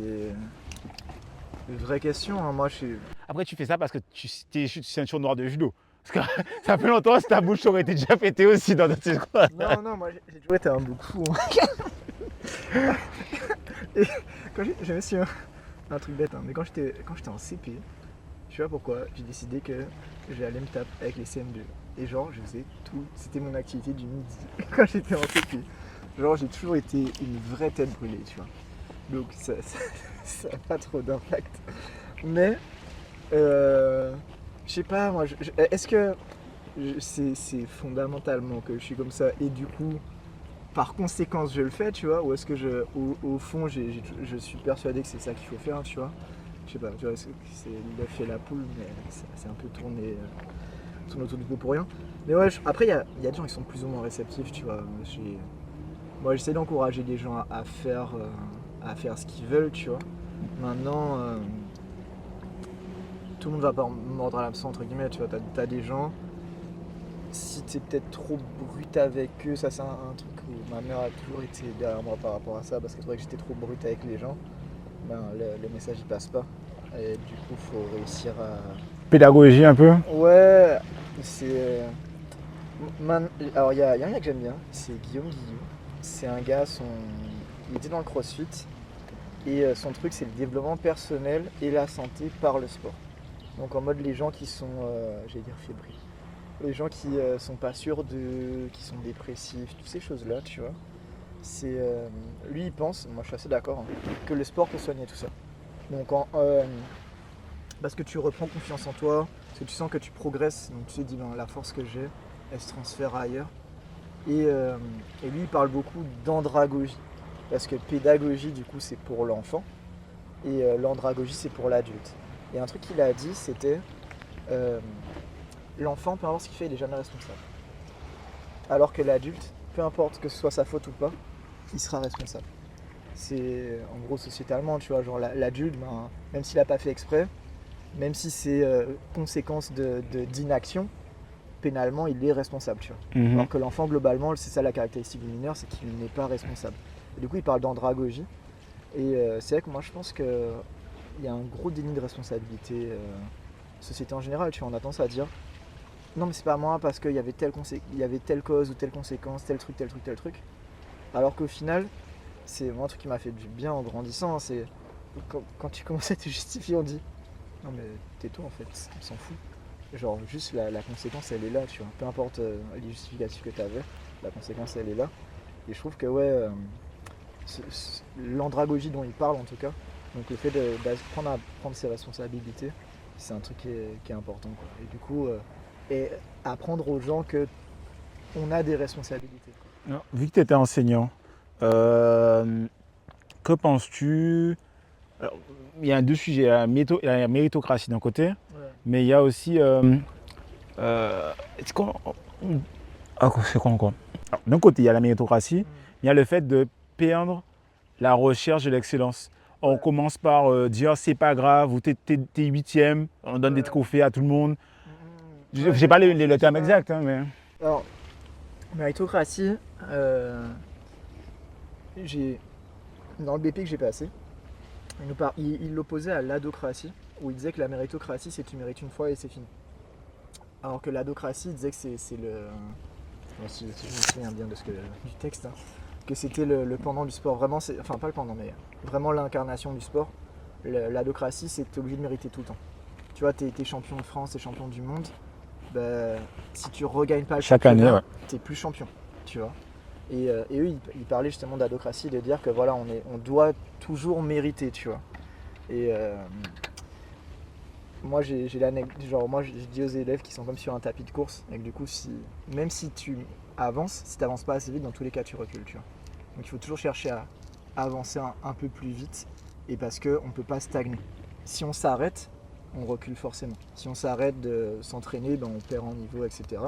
une vraie question. Hein. Moi, je suis. Après, tu fais ça parce que tu es ceinture noire de judo. Parce que ça fait longtemps que ta bouche aurait été déjà pétée aussi dans notre quoi. Non, moi, j'ai toujours été un bouc fou. Hein. Et quand je me suis un truc bête, hein, mais quand j'étais en CP, je sais pas pourquoi, j'ai décidé que j'allais me taper avec les CM2. Et genre, je faisais tout, c'était mon activité du midi quand j'étais en CP. Genre, j'ai toujours été une vraie tête brûlée, tu vois. Donc, ça n'a pas trop d'impact. Mais, je sais pas, moi, est-ce que c'est fondamentalement que je suis comme ça et du coup, par conséquence, je le fais, tu vois, ou est-ce que au fond, je suis persuadé que c'est ça qu'il faut faire, tu vois. Je sais pas, tu vois, c'est l'œuf et la poule, mais c'est un peu tourné autour du pot pour rien. Mais ouais, après, il y a des gens qui sont plus ou moins réceptifs, tu vois. Moi, j'essaie d'encourager les gens à faire ce qu'ils veulent, tu vois. Maintenant, tout le monde va pas mordre à l'hameçon, entre guillemets, tu vois. T'as des gens, si t'es peut-être trop brut avec eux, ça c'est un truc où ma mère a toujours été derrière moi par rapport à ça, parce qu'elle trouvait que j'étais trop brut avec les gens. Le message il passe pas. Et du coup, faut réussir à. Pédagogie un peu? Ouais, c'est. Alors, il y a un gars que j'aime bien, c'est Guillaume Guillou. C'est un gars, il était dans le crossfit. Et son truc, c'est le développement personnel et la santé par le sport. Donc, en mode les gens qui sont, j'allais dire fébriles. Les gens qui sont pas sûrs qui sont dépressifs, toutes ces choses-là, tu vois. Lui, il pense, moi je suis assez d'accord, hein, que le sport peut soigner tout ça. Donc, parce que tu reprends confiance en toi, parce que tu sens que tu progresses, donc tu te dis, la force que j'ai, elle se transfère ailleurs. Et lui, il parle beaucoup d'andragogie. Parce que pédagogie, du coup, c'est pour l'enfant. Et l'andragogie, c'est pour l'adulte. Et un truc qu'il a dit, c'était l'enfant, peu importe ce qu'il fait, il n'est jamais responsable. Alors que l'adulte, peu importe que ce soit sa faute ou pas, il sera responsable. C'est en gros sociétalement, tu vois, genre l'adulte, ben, même s'il n'a pas fait exprès, même si c'est conséquence d'inaction, pénalement, il est responsable, tu vois. Alors que l'enfant, globalement, c'est ça la caractéristique du mineur, c'est qu'il n'est pas responsable. Et du coup, il parle d'andragogie. Et c'est vrai que moi, je pense qu'il y a un gros déni de responsabilité, société en général, tu vois. On a tendance à dire, non mais c'est pas moi parce qu'il y avait telle cause ou telle conséquence, tel truc, tel truc, tel truc. Alors qu'au final, c'est moi un truc qui m'a fait du bien en grandissant, c'est quand tu commences à te justifier, on dit non mais tais-toi en fait, on s'en fout. Genre juste la conséquence elle est là, tu vois. Peu importe les justificatifs que tu avais, la conséquence elle est là. Et je trouve que ouais, l'andragogie dont il parle en tout cas, donc le fait d'apprendre à prendre ses responsabilités, c'est un truc qui est important, quoi. Et du coup, et apprendre aux gens que on a des responsabilités. Non, vu que tu étais enseignant, que penses-tu? Alors, il y a deux sujets, la méritocratie d'un côté, Ouais. mais il y a aussi. C'est quoi c'est quoi encore? Alors, d'un côté, il y a la méritocratie, il y a le fait de perdre la recherche de l'excellence. On Ouais. commence par dire c'est pas grave, ou t'es huitième, on donne des Ouais. trophées à tout le monde. Je Ouais, n'ai pas je le terme pas. exact, hein, mais. Alors, méritocratie, dans le BP que j'ai passé, il l'opposait à l'adocratie, où il disait que la méritocratie c'est tu mérites une fois et c'est fini. Alors que l'adocratie, il disait que c'est le. Bon, si je me souviens bien du texte, hein, que c'était le pendant du sport. Vraiment, enfin pas le pendant, mais vraiment l'incarnation du sport. L'adocratie, c'est que tu es obligé de mériter tout le temps. Tu vois, tu es champion de France, tu es champion du monde. Bah, si tu regagnes pas le Chaque championnat, année, ouais. tu n'es plus champion. Tu vois. Et eux, ils parlaient justement d'adocratie, de dire que voilà, on doit toujours mériter, tu vois. Et moi, j'ai l'anecdote, genre moi, je dis aux élèves qui sont comme sur un tapis de course, et que du coup, même si tu avances, si tu n'avances pas assez vite, dans tous les cas, tu recules, tu vois. Donc il faut toujours chercher à avancer un peu plus vite, et parce qu'on ne peut pas stagner. Si on s'arrête, on recule forcément. Si on s'arrête de s'entraîner, ben on perd en niveau, etc.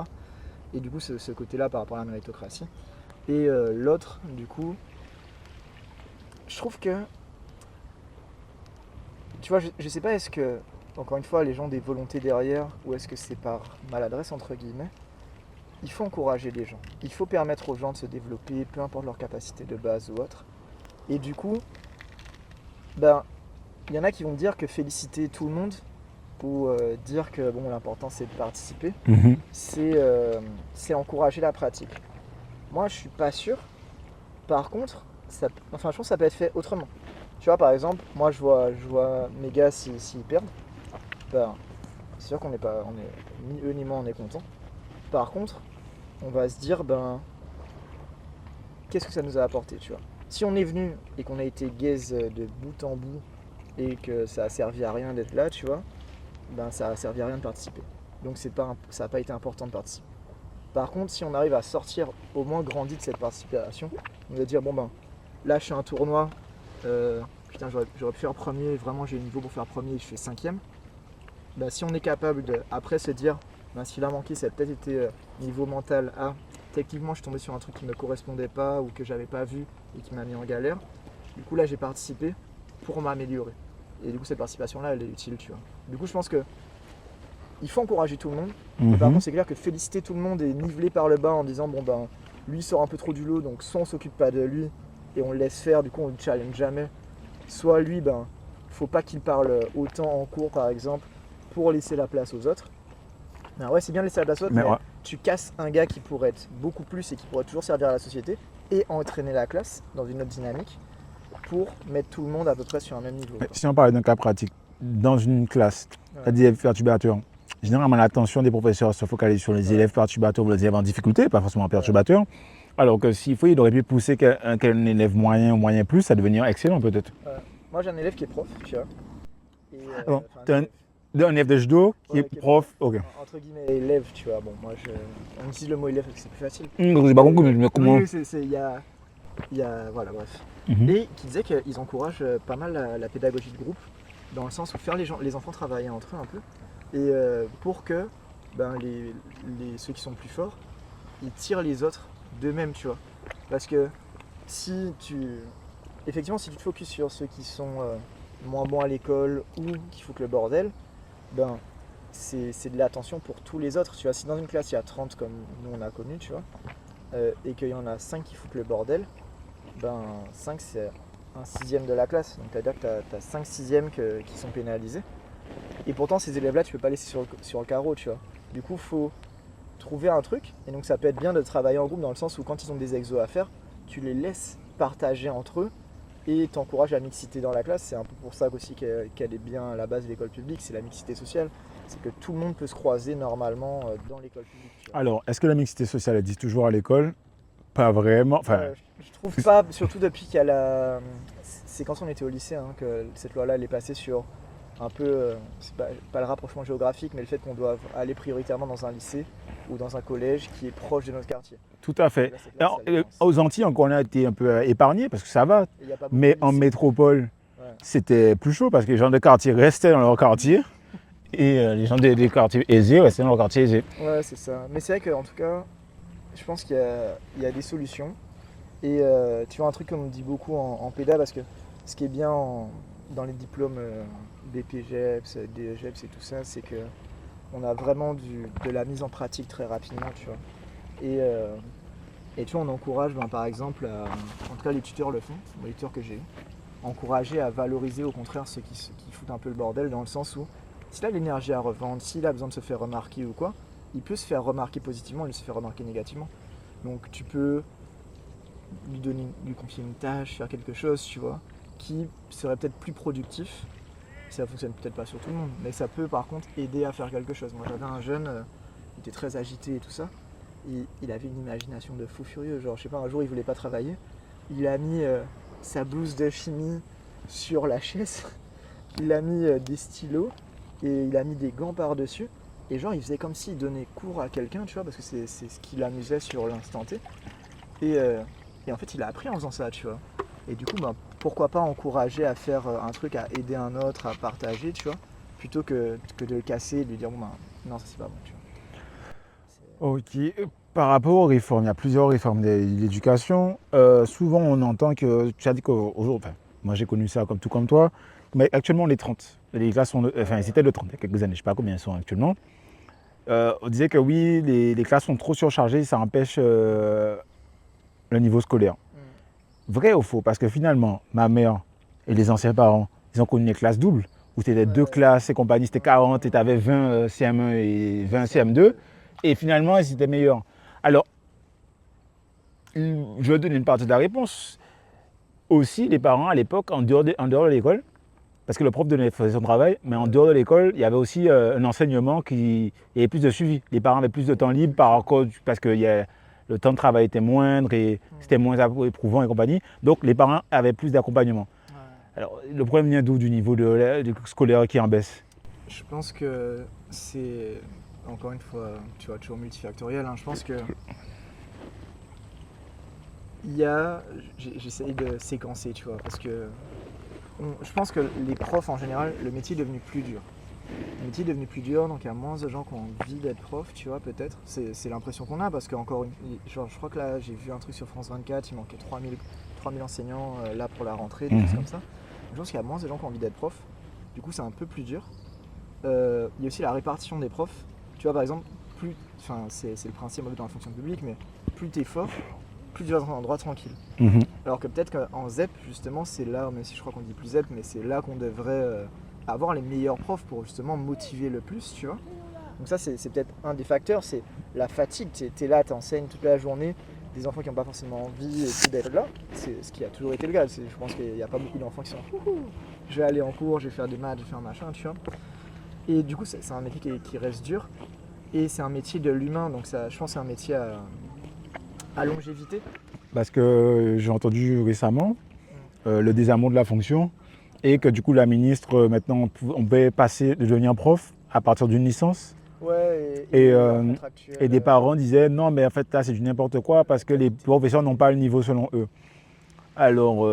Et du coup, ce côté-là par rapport à la méritocratie. Et l'autre, du coup, je trouve que, tu vois, je sais pas, est-ce que, encore une fois, les gens ont des volontés derrière, ou est-ce que c'est par maladresse, entre guillemets. Il faut encourager les gens. Il faut permettre aux gens de se développer, peu importe leur capacité de base ou autre. Et du coup, ben, il y en a qui vont dire que féliciter tout le monde, ou dire que bon, l'important c'est de participer, c'est encourager la pratique. Moi, je suis pas sûr. Par contre, je pense que ça peut être fait autrement. Tu vois, par exemple, moi je vois mes gars s'ils perdent, ben, c'est sûr qu'on n'est pas, ni eux ni moi on est content. Par contre, on va se dire, ben, qu'est-ce que ça nous a apporté, tu vois. Si on est venu et qu'on a été gaze de bout en bout et que ça a servi à rien d'être là, tu vois, ben ça a servi à rien de participer. Donc ça n'a pas été important de participer. Par contre, si on arrive à sortir au moins grandi de cette participation, on va dire bon ben là je fais un tournoi, putain j'aurais pu faire premier, vraiment j'ai le niveau pour faire premier et je fais cinquième. Ben, si on est capable de après se dire ben, ce qu'il a manqué ça a peut-être été niveau mental A, techniquement je suis tombé sur un truc qui ne me correspondait pas ou que j'avais pas vu et qui m'a mis en galère. Du coup là j'ai participé pour m'améliorer. Et du coup cette participation là elle est utile, tu vois. Du coup je pense que il faut encourager tout le monde. Mais par contre, c'est clair que féliciter tout le monde et niveler par le bas en disant bon ben lui il sort un peu trop du lot, donc soit on s'occupe pas de lui et on le laisse faire, du coup on le challenge jamais. Soit lui, ben faut pas qu'il parle autant en cours par exemple pour laisser la place aux autres. Ben ouais, c'est bien de laisser la place aux autres, mais ouais. tu casses un gars qui pourrait être beaucoup plus et qui pourrait toujours servir à la société et entraîner la classe dans une autre dynamique pour mettre tout le monde à peu près sur un même niveau. Si on parle d'un cas pratique, dans une classe, Ouais. t'as des élèves perturbateurs. Généralement, l'attention des professeurs se focalise sur les élèves perturbateurs ou les élèves en difficulté, pas forcément perturbateurs. Alors que s'il faut, il aurait pu pousser qu'un élève moyen ou moyen plus à devenir excellent peut-être. Moi j'ai un élève qui est prof, tu vois. Et, Bon, un élève. Un élève de judo qui Ouais, est prof. Ok. Entre guillemets élève, tu vois. Bon, moi, on utilise le mot élève parce que c'est plus facile. J'ai pas compris, mais comment? Oui, voilà, bref. Mhm. Et qui disait qu'ils encouragent pas mal la pédagogie de groupe, dans le sens où faire les enfants travailler entre eux un peu, et pour que ceux qui sont plus forts, ils tirent les autres d'eux-mêmes, tu vois. Parce que effectivement, si tu te focuses sur ceux qui sont moins bons à l'école ou qui foutent le bordel, ben c'est de l'attention pour tous les autres, tu vois. Si dans une classe il y a 30 comme nous on a connu, tu vois, et qu'il y en a 5 qui foutent le bordel, ben 5 c'est un sixième de la classe, donc c'est-à-dire que tu as 5 sixièmes qui sont pénalisés. Et pourtant ces élèves-là tu peux pas laisser sur le carreau, tu vois. Du coup faut trouver un truc, et donc ça peut être bien de travailler en groupe dans le sens où quand ils ont des exos à faire, tu les laisses partager entre eux et t'encourages la mixité dans la classe. C'est un peu pour ça aussi qu'elle est bien à la base de l'école publique, c'est la mixité sociale. C'est que tout le monde peut se croiser normalement dans l'école publique. Tu vois. Alors, est-ce que la mixité sociale existe toujours à l'école? Pas vraiment. Enfin, je trouve pas, surtout depuis qu'il y a la... C'est quand on était au lycée hein, que cette loi-là elle est passée sur un peu, c'est pas le rapprochement géographique, mais le fait qu'on doit aller prioritairement dans un lycée ou dans un collège qui est proche de notre quartier. tout à fait. Là, Alors, aux Antilles, encore, on a été un peu épargnés parce que ça va. Mais en métropole, c'était plus chaud parce que les gens de quartier restaient dans leur quartier et les gens des quartiers aisés restaient dans leur quartier aisé. Ouais, c'est ça. Mais c'est vrai qu'en tout cas, je pense qu'il y a des solutions. Et tu vois, un truc qu'on me dit beaucoup en péda, parce que ce qui est bien dans les diplômes BPGEPS, DEGEPS et tout ça, c'est qu'on a vraiment de la mise en pratique très rapidement, tu vois. Et tu vois, on encourage, par exemple, en tout cas les tuteurs le font, les tuteurs que j'ai, encourager à valoriser au contraire ceux qui foutent un peu le bordel, dans le sens où s'il a l'énergie à revendre, s'il a besoin de se faire remarquer ou quoi, il peut se faire remarquer positivement, il se fait remarquer négativement. Donc tu peux lui confier une tâche, faire quelque chose, tu vois, qui serait peut-être plus productif. Ça fonctionne peut-être pas sur tout le monde, mais ça peut par contre aider à faire quelque chose. Moi j'avais un jeune, il était très agité et tout ça, et il avait une imagination de fou furieux. Genre, je sais pas, un jour il voulait pas travailler, il a mis sa blouse de chimie sur la chaise, il a mis des stylos et il a mis des gants par-dessus. Et genre, il faisait comme s'il donnait cours à quelqu'un, tu vois, parce que c'est ce qui l'amusait sur l'instant T. Et en fait, il a appris en faisant ça, tu vois. Et du coup, pourquoi pas encourager à faire un truc, à aider un autre, à partager, tu vois, plutôt que de le casser et de lui dire, non, ça c'est pas bon, tu vois. Ok. Par rapport aux réformes, il y a plusieurs réformes de l'éducation. Souvent, on entend que, tu as dit qu'aujourd'hui, moi j'ai connu ça tout comme toi, mais actuellement, les 30. Les classes sont, ils étaient de 30 il y a quelques années, je ne sais pas combien elles sont actuellement. On disait que oui, les classes sont trop surchargées, ça empêche le niveau scolaire. Vrai ou faux? Parce que finalement, ma mère et les anciens parents, ils ont connu les classes doubles, où c'était deux classes et compagnie, c'était 40 et tu avais 20 CM1 et 20 CM2, et finalement, ils étaient meilleurs. Alors, je vais donner une partie de la réponse. Aussi, les parents, à l'époque, en dehors de l'école, parce que le prof faisait son travail, mais en dehors de l'école, il y avait aussi un enseignement il y avait plus de suivi. Les parents avaient plus de temps libre parce que le temps de travail était moindre et c'était moins éprouvant et compagnie. Donc les parents avaient plus d'accompagnement. Ouais. Alors le problème vient d'où? Du niveau du scolaire qui est en baisse? Je pense que c'est, encore une fois, tu vois, toujours multifactoriel. Je pense que j'essaye de séquencer, tu vois, parce que je pense que les profs en général, le métier est devenu plus dur. Le métier est devenu plus dur, donc il y a moins de gens qui ont envie d'être prof, tu vois, peut-être. C'est l'impression qu'on a, parce que je crois que là, j'ai vu un truc sur France 24, il manquait 3000 enseignants là pour la rentrée, des choses comme ça. Je pense qu'il y a moins de gens qui ont envie d'être prof. Du coup, c'est un peu plus dur. Il y a aussi la répartition des profs. Tu vois, par exemple, c'est le principe dans la fonction publique, mais plus t'es fort, plus tu vas dans un endroit tranquille. Alors que peut-être qu'en ZEP, justement, c'est là, même si je crois qu'on dit plus ZEP, mais c'est là qu'on devrait avoir les meilleurs profs pour justement motiver le plus, tu vois. Donc ça, c'est peut-être un des facteurs, c'est la fatigue. T'es là, t'enseignes toute la journée, des enfants qui n'ont pas forcément envie d'être là. C'est ce qui a toujours été le cas. Je pense qu'il n'y a pas beaucoup d'enfants qui sont « je vais aller en cours, je vais faire des maths, je vais faire un machin », tu vois. Et du coup, c'est un métier qui reste dur. Et c'est un métier de l'humain, donc ça, je pense que c'est un métier à longévité. Parce que j'ai entendu récemment le désamour de la fonction. Et que du coup, la ministre, maintenant, on peut passer de devenir prof à partir d'une licence. Ouais, Et, leur euh, contractuel, et des parents disaient non, mais en fait, là, c'est du n'importe quoi parce que les professeurs n'ont pas le niveau selon eux. Alors,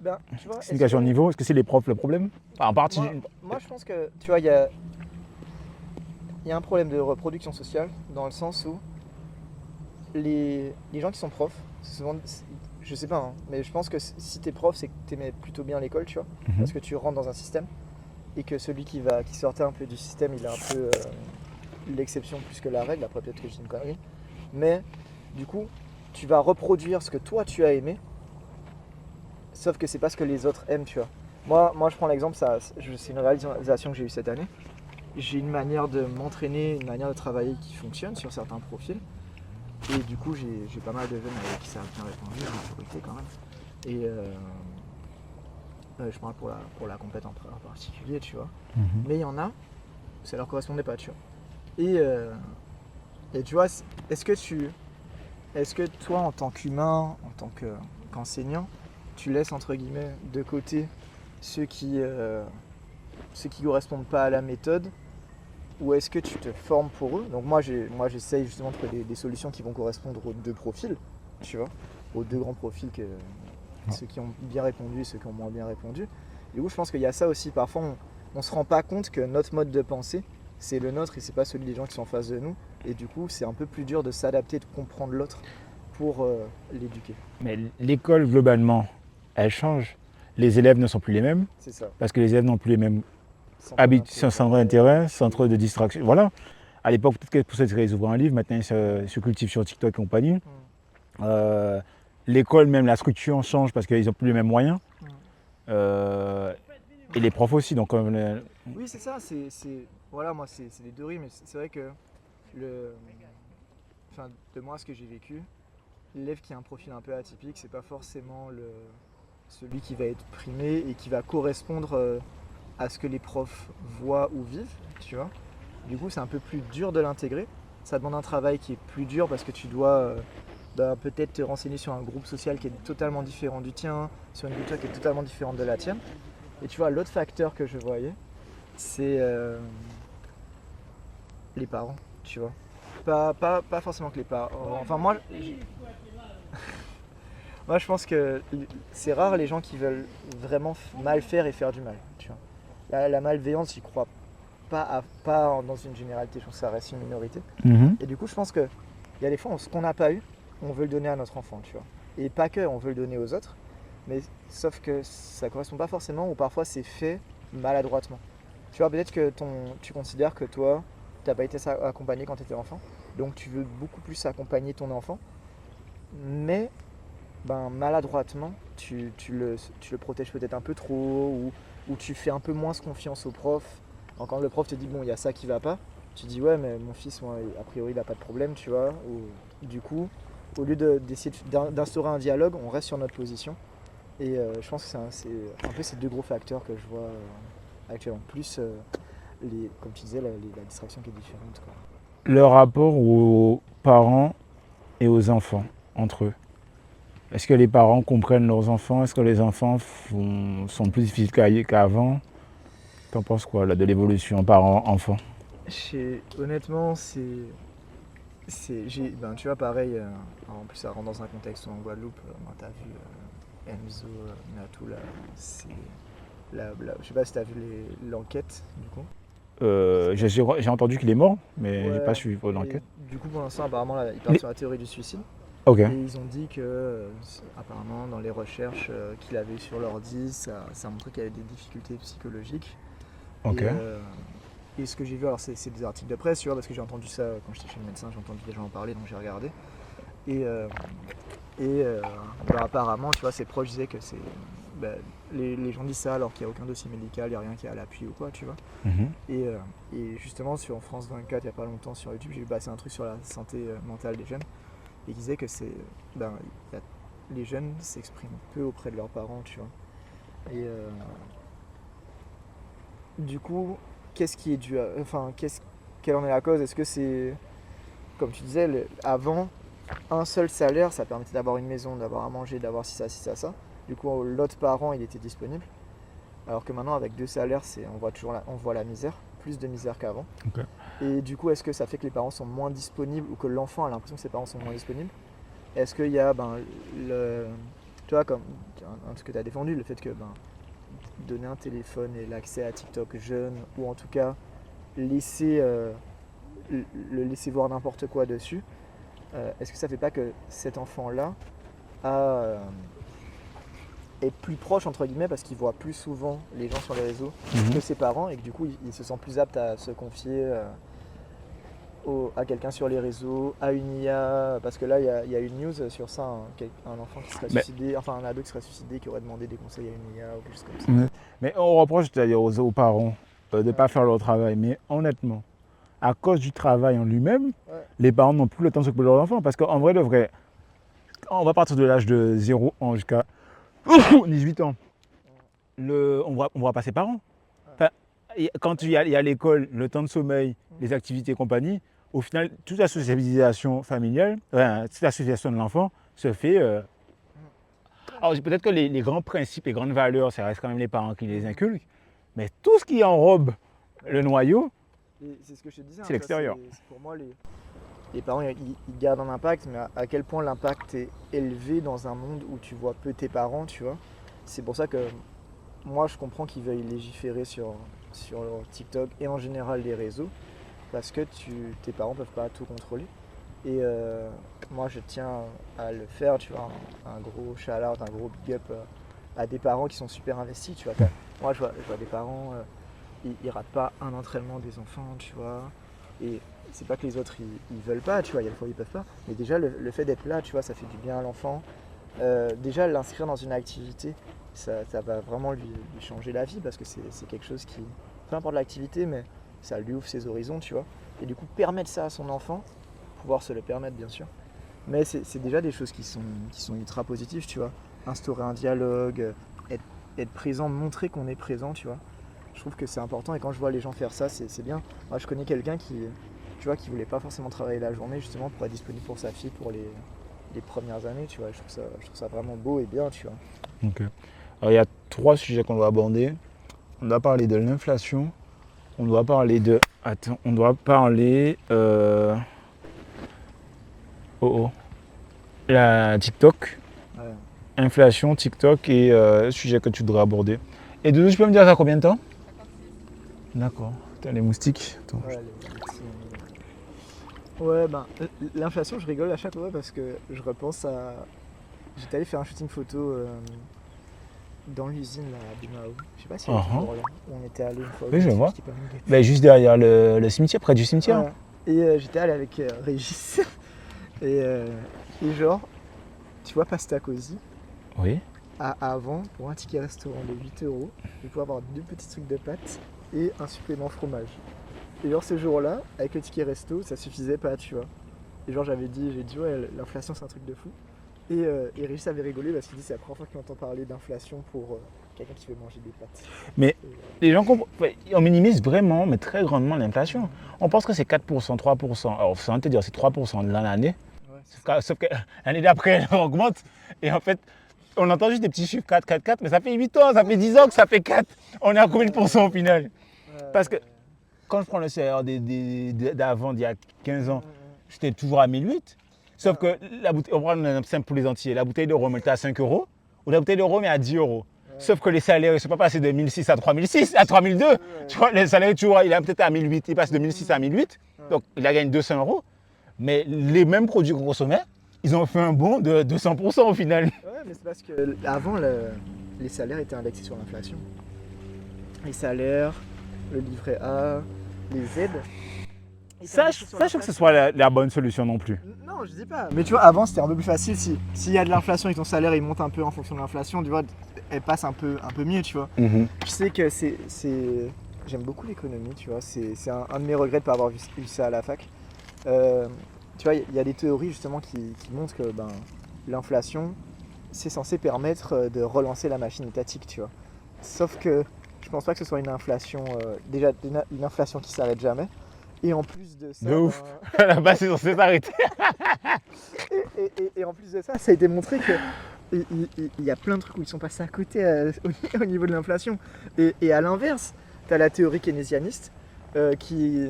Ben, tu vois, c'est une question de niveau. Est-ce que c'est les profs le problème? Enfin, en partie. Moi, je pense que, tu vois, il y a un problème de reproduction sociale dans le sens où les gens qui sont profs, c'est souvent, je sais pas, hein, mais je pense que si t'es prof, c'est que t'aimais plutôt bien l'école, tu vois, parce que tu rentres dans un système et que celui qui sortait un peu du système, il est un peu l'exception plus que la règle. Après, peut-être que je dis une connerie, mais du coup, tu vas reproduire ce que toi tu as aimé, sauf que c'est pas ce que les autres aiment, tu vois. Moi, je prends l'exemple, c'est une réalisation que j'ai eue cette année. J'ai une manière de m'entraîner, une manière de travailler qui fonctionne sur certains profils. Et du coup, j'ai pas mal de jeunes avec qui ça a bien répondu, la majorité quand même. Et je parle pour la compète en particulier, tu vois. Mais il y en a, ça leur correspondait pas, tu vois. Et tu vois, est-ce que toi, en tant qu'humain, en tant qu'enseignant, tu laisses entre guillemets de côté ceux qui correspondent pas à la méthode, ou est-ce que tu te formes pour eux? Donc moi j'essaye justement de trouver des solutions qui vont correspondre aux deux profils, tu vois, aux deux grands profils, ceux qui ont bien répondu et ceux qui ont moins bien répondu. Et où je pense qu'il y a ça aussi, parfois on se rend pas compte que notre mode de pensée c'est le nôtre et c'est pas celui des gens qui sont en face de nous, et du coup c'est un peu plus dur de s'adapter, de comprendre l'autre pour l'éduquer. Mais l'école, globalement, elle change. Les élèves ne sont plus les mêmes. C'est ça. Parce que les élèves n'ont plus les mêmes Centre centres d'intérêt, centres de distraction. Voilà. À l'époque, peut-être que pour ça, ils ouvraient un livre. Maintenant, ils se cultivent sur TikTok et compagnie. L'école, même la structure change parce qu'ils n'ont plus les mêmes moyens. Et les profs aussi. Donc, Oui, c'est ça. Voilà, moi, c'est les deux rimes. Mais c'est vrai que de moi, ce que j'ai vécu, l'élève qui a un profil un peu atypique, c'est pas forcément celui qui va être primé et qui va correspondre à ce que les profs voient ou vivent, tu vois. Du coup, c'est un peu plus dur de l'intégrer. Ça demande un travail qui est plus dur parce que tu dois peut-être te renseigner sur un groupe social qui est totalement différent du tien, sur une culture qui est totalement différente de la tienne. Et tu vois, l'autre facteur que je voyais, c'est les parents, tu vois. Pas forcément que les parents. Enfin, moi, je pense que c'est rare les gens qui veulent vraiment mal faire et faire du mal, tu vois. La malveillance, j'y crois pas dans une généralité, je pense que ça reste une minorité. Et du coup, je pense qu'il y a des fois, ce qu'on n'a pas eu, on veut le donner à notre enfant, tu vois. Et pas que, on veut le donner aux autres, mais sauf que ça correspond pas forcément, ou parfois c'est fait maladroitement. Tu vois, peut-être que tu considères que toi, t'as pas été accompagné quand tu étais enfant, donc tu veux beaucoup plus accompagner ton enfant, mais maladroitement, tu le protèges peut-être un peu trop, ou tu fais un peu moins confiance au prof. Quand le prof te dit, bon, il y a ça qui va pas, tu dis, ouais, mais mon fils, moi, a priori, il n'a pas de problème, tu vois. Du coup, au lieu d'essayer d'instaurer un dialogue, on reste sur notre position. Et je pense que c'est un peu ces deux gros facteurs que je vois actuellement. Plus, comme tu disais, la distraction qui est différente, quoi. Le rapport aux parents et aux enfants, entre eux. Est-ce que les parents comprennent leurs enfants? Est-ce que les enfants sont plus difficiles qu'avant? T'en penses quoi là, de l'évolution parents-enfants? Honnêtement, tu vois, pareil, en plus ça rentre dans un contexte en Guadeloupe, t'as vu Enzo Natou là, je sais pas si t'as vu l'enquête du coup. J'ai entendu qu'il est mort, mais j'ai pas suivi l'enquête. Du coup, pour l'instant, apparemment, là, il part sur la théorie du suicide. Ok. Et ils ont dit que, apparemment, dans les recherches qu'il avait sur l'ordi, ça montrait qu'il y avait des difficultés psychologiques. Ok. Et ce que j'ai vu, alors c'est des articles de presse, tu vois, parce que j'ai entendu ça quand j'étais chez le médecin, j'ai entendu des gens en parler, donc j'ai regardé. Et apparemment, tu vois, ses proches disaient que les gens disent ça alors qu'il n'y a aucun dossier médical, il n'y a rien qui est à l'appui ou quoi, tu vois. Et justement, sur France 24, il n'y a pas longtemps, sur YouTube, j'ai vu passer un truc sur la santé mentale des jeunes. Et qui disait que les jeunes s'expriment peu auprès de leurs parents, tu vois. Et du coup, qu'est-ce qui est dû à... quelle en est la cause? Est-ce que c'est, comme tu disais, avant, un seul salaire, ça permettait d'avoir une maison, d'avoir à manger, d'avoir ci, ça, ci, ça, ça. Du coup, l'autre parent, il était disponible. Alors que maintenant, avec 2 salaires, on voit la misère, plus de misère qu'avant. Ok. Et du coup, est-ce que ça fait que les parents sont moins disponibles ou que l'enfant a l'impression que ses parents sont moins disponibles? Est-ce qu'il y a tu vois, comme un truc que tu as défendu, le fait que donner un téléphone et l'accès à TikTok jeune, ou en tout cas laisser, le laisser voir n'importe quoi dessus, est-ce que ça fait pas que cet enfant-là a, est plus proche entre guillemets parce qu'il voit plus souvent les gens sur les réseaux que ses parents et que du coup il se sent plus apte à se confier à quelqu'un sur les réseaux, à une IA, parce que là il y a une news sur ça, un enfant qui serait suicidé, enfin un ado qui serait suicidé, qui aurait demandé des conseils à une IA ou quelque chose comme ça. Mais on reproche, c'est-à-dire aux parents de ne pas faire leur travail. Mais honnêtement, à cause du travail en lui-même, les parents n'ont plus le temps de s'occuper de leurs enfants. Parce qu'en vrai, de vrai, on va partir de l'âge de 0 ans jusqu'à 18 ans. On voit pas ses parents. Enfin, quand il y a l'école, le temps de sommeil, les activités et compagnie, au final, toute la socialisation familiale, toute l'association de l'enfant se fait. Alors peut-être que les grands principes, les grandes valeurs, ça reste quand même les parents qui les inculquent, mais tout ce qui enrobe le noyau, c'est ce que je te disais, c'est l'extérieur. Pour moi, les parents, ils gardent un impact, mais à quel point l'impact est élevé dans un monde où tu vois peu tes parents, tu vois. C'est pour ça que moi, je comprends qu'ils veuillent légiférer sur TikTok et en général les réseaux, parce que tes parents peuvent pas tout contrôler. Et moi, je tiens à le faire, tu vois, un gros shout-out, un gros big up à des parents qui sont super investis, tu vois. Moi, je vois des parents, ils ratent pas un entraînement des enfants, tu vois. Et c'est pas que les autres, ils veulent pas, tu vois, il y a des fois, ils peuvent pas. Mais déjà, le fait d'être là, tu vois, ça fait du bien à l'enfant. Déjà, l'inscrire dans une activité, ça va vraiment lui changer la vie, parce que c'est quelque chose qui, peu importe l'activité, mais ça lui ouvre ses horizons, tu vois. Et du coup, permettre ça à son enfant, pouvoir se le permettre bien sûr, mais c'est déjà des choses qui sont ultra positives, tu vois. Instaurer un dialogue, être présent, montrer qu'on est présent, tu vois. Je trouve que c'est important et quand je vois les gens faire ça, c'est bien. Moi je connais quelqu'un qui voulait pas forcément travailler la journée justement pour être disponible pour sa fille pour les premières années, tu vois. Je trouve ça vraiment beau et bien, tu vois. Ok. Alors il y a 3 sujets qu'on doit aborder. On doit parler de l'inflation, on doit parler de... Attends, on doit parler... La TikTok, inflation, TikTok et sujet que tu devrais aborder. Et Doudou, tu peux me dire ça combien de temps? D'accord. Putain, les moustiques. Attends. Ouais, l'inflation, je rigole à chaque fois parce que je repense à... J'étais allé faire un shooting photo dans l'usine à Bimao. Je sais pas si on était allé une fois. Oui, je vois. Juste derrière le cimetière, près du cimetière. Ouais. Et j'étais allé avec Régis. Et genre, tu vois Pasta Cosy. Oui. Avant, pour un ticket restaurant de 8 €, tu pouvais avoir 2 petits trucs de pâtes et un supplément fromage. Et genre ce jour-là, avec le ticket resto, ça suffisait pas, tu vois. Et genre j'ai dit ouais, l'inflation c'est un truc de fou. Et Régis avait rigolé parce qu'il dit c'est la première fois qu'il entend parler d'inflation pour quelqu'un qui veut manger des pâtes. Mais les gens on minimise vraiment, mais très grandement l'inflation. On pense que c'est 4%, 3%. Alors sans te dire c'est 3% dans l'année. Ouais, sauf que l'année d'après elle augmente. Et en fait, on entend juste des petits chiffres 4, 4, 4, mais ça fait 8 ans, ça fait 10 ans que ça fait 4. On est à combien de pourcents au final? Parce que quand je prends le salaire d'avant, d'il y a 15 ans, j'étais toujours à 1008. Sauf que la bouteille, on prend un exemple simple pour les entiers, la bouteille de rhum était à 5 €, ou la bouteille de rhum est à 10 €. Sauf que les salaires, ils ne sont pas passés de 1006 à 3006, à 3002. Tu vois, les salaires, toujours, il est peut-être à 1008, il passe de 1006 à 1008. Donc, il a gagné 200 €. Mais les mêmes produits qu'on consommait, ils ont fait un bond de 200% au final. Ouais, mais c'est parce que avant les salaires étaient indexés sur l'inflation. Les salaires, le livret A, les aides. Ça, je trouve que ce soit la bonne solution non plus. Non, je dis pas. Mais tu vois, avant c'était un peu plus facile. S'il y a de l'inflation et que ton salaire il monte un peu en fonction de l'inflation, tu vois, elle passe un peu mieux, tu vois. Je sais que j'aime beaucoup l'économie, tu vois. C'est un de mes regrets de ne pas avoir vu ça à la fac. Tu vois, il y a des théories justement qui montrent que l'inflation, c'est censé permettre de relancer la machine étatique, tu vois. Sauf que je pense pas que ce soit une inflation, déjà une inflation qui s'arrête jamais. Et en plus de ça... De ouf. Là-bas, c'est censé s'arrêter. et en plus de ça, ça a été montré que il y a plein de trucs où ils sont passés à côté au niveau de l'inflation. Et à l'inverse, tu as la théorie keynésianiste qui.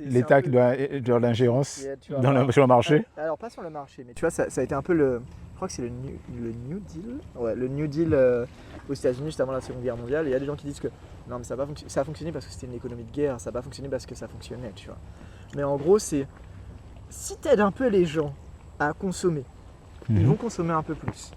L'État qui doit de l'ingérence sur le marché. Alors pas sur le marché, mais tu vois, ça a été un peu le. Je crois que c'est le New Deal. Ouais, le New Deal aux États-Unis juste avant la Seconde Guerre mondiale. Et il y a des gens qui disent que non, mais ça a fonctionné parce que c'était une économie de guerre, ça n'a pas fonctionné parce que ça fonctionnait, tu vois. Mais en gros, c'est si tu aides un peu les gens à consommer, ils vont consommer un peu plus.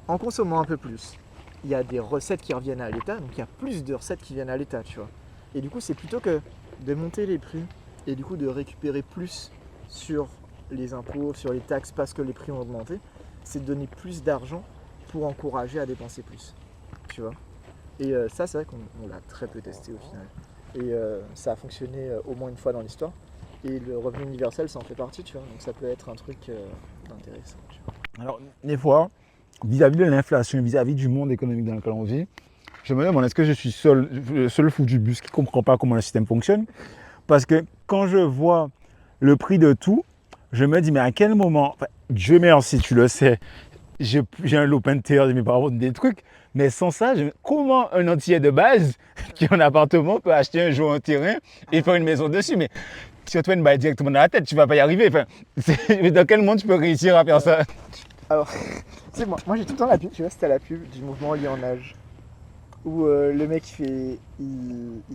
En consommant un peu plus, il y a des recettes qui reviennent à l'État, donc il y a plus de recettes qui viennent à l'État, tu vois. Et du coup, c'est plutôt que de monter les prix et du coup de récupérer plus sur les impôts, sur les taxes parce que les prix ont augmenté, c'est de donner plus d'argent pour encourager à dépenser plus, tu vois. Et ça, c'est vrai qu'on l'a très peu testé au final. Et ça a fonctionné au moins une fois dans l'histoire. Et le revenu universel, ça en fait partie, tu vois. Donc ça peut être un truc intéressant, tu vois. Alors, des fois, vis-à-vis de l'inflation, vis-à-vis du monde économique dans lequel on vit, je me demande est-ce que je suis le seul fou du bus qui ne comprend pas comment le système fonctionne. Parce que quand je vois le prix de tout, je me dis mais à quel moment, enfin, Dieu merci, tu le sais, j'ai un lopin de terre de mes parents, des trucs, mais sans ça, comment un entier de base qui a un appartement peut acheter un jour un terrain et faire une maison dessus? Mais si on te met une balle directement dans la tête, tu ne vas pas y arriver. Enfin, dans quel monde tu peux réussir à faire ça? Alors, tu sais, moi j'ai tout le temps la pub, tu vois, c'était la pub du mouvement Lié en Âge. Où le mec il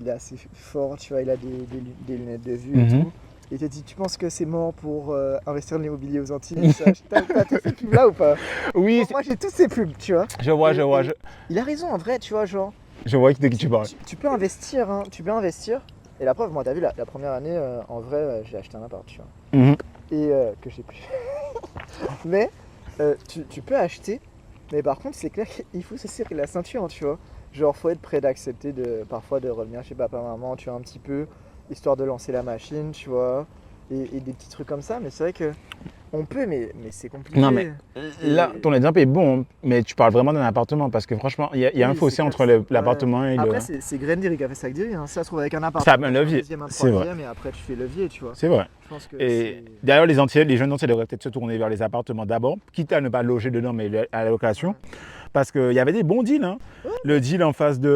est assez fort, tu vois, il a des lunettes de vue et tout. Et il te dit, tu penses que c'est mort pour investir dans l'immobilier aux Antilles? T'as toutes ces pubs là ou pas? Oui. Moi j'ai toutes ces pubs, tu vois. Je vois. Il a raison en vrai, tu vois, genre. Je vois de qui tu parles. Tu peux investir, hein, tu peux investir. Et la preuve, moi t'as vu, la première année, en vrai, j'ai acheté un appart, tu vois. Et que j'ai plus. Mais tu peux acheter, mais par contre c'est clair qu'il faut se serrer la ceinture, tu vois. Genre faut être prêt d'accepter parfois de revenir chez papa, maman, tu vois, un petit peu, histoire de lancer la machine, tu vois, et des petits trucs comme ça. Mais c'est vrai que on peut, mais c'est compliqué. Non mais là, ton exemple est bon, mais tu parles vraiment d'un appartement parce que franchement, il y a un fossé entre l'appartement et le... Après, c'est Grendy qui a fait ça avec Derry, hein. Ça se trouve avec un appartement. Ça a un levier, c'est vrai. Et après tu fais levier, tu vois. C'est vrai. Je pense que et d'ailleurs, les jeunes entiers devraient peut-être se tourner vers les appartements d'abord, quitte à ne pas loger dedans, mais à la location. Parce qu'il y avait des bons deals, hein. Le deal en face du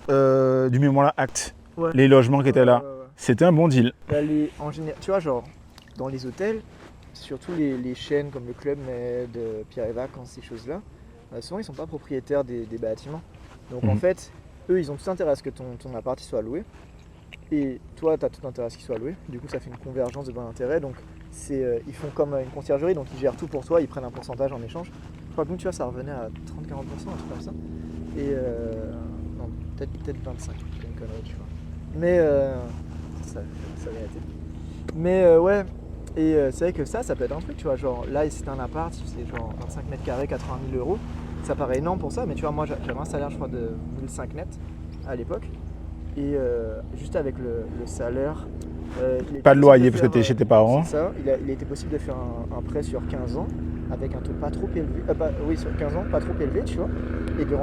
Mémoire Act, les logements qui étaient là, c'était un bon deal. En général, tu vois, genre, dans les hôtels, surtout les chaînes comme le Club Med, Pierre et Vacances, ces choses-là, souvent ils sont pas propriétaires des bâtiments. Donc en fait, eux, ils ont tout intérêt à ce que ton appart soit loué. Et toi, tu as tout intérêt à ce qu'il soit loué. Du coup, ça fait une convergence de bon intérêt. Donc ils font comme une conciergerie, donc ils gèrent tout pour toi, ils prennent un pourcentage en échange. Je crois que nous, tu vois, ça revenait à 30-40%, un truc comme ça. Et non, peut-être 25, c'est une connerie, tu vois. Mais ça vérité. Mais ouais, et c'est vrai que ça peut être un truc, tu vois. Genre là, c'est un appart, c'est genre 25 mètres carrés, 80 000 euros. Ça paraît énorme pour ça, mais tu vois, moi j'avais un salaire, je crois, de 1005 net à l'époque. Et juste avec le salaire. Pas de loyer parce que tu es chez tes parents. C'est ça, il a été possible de faire un prêt sur 15 ans avec un taux pas trop élevé. Sur 15 ans, pas trop élevé, tu vois. Et de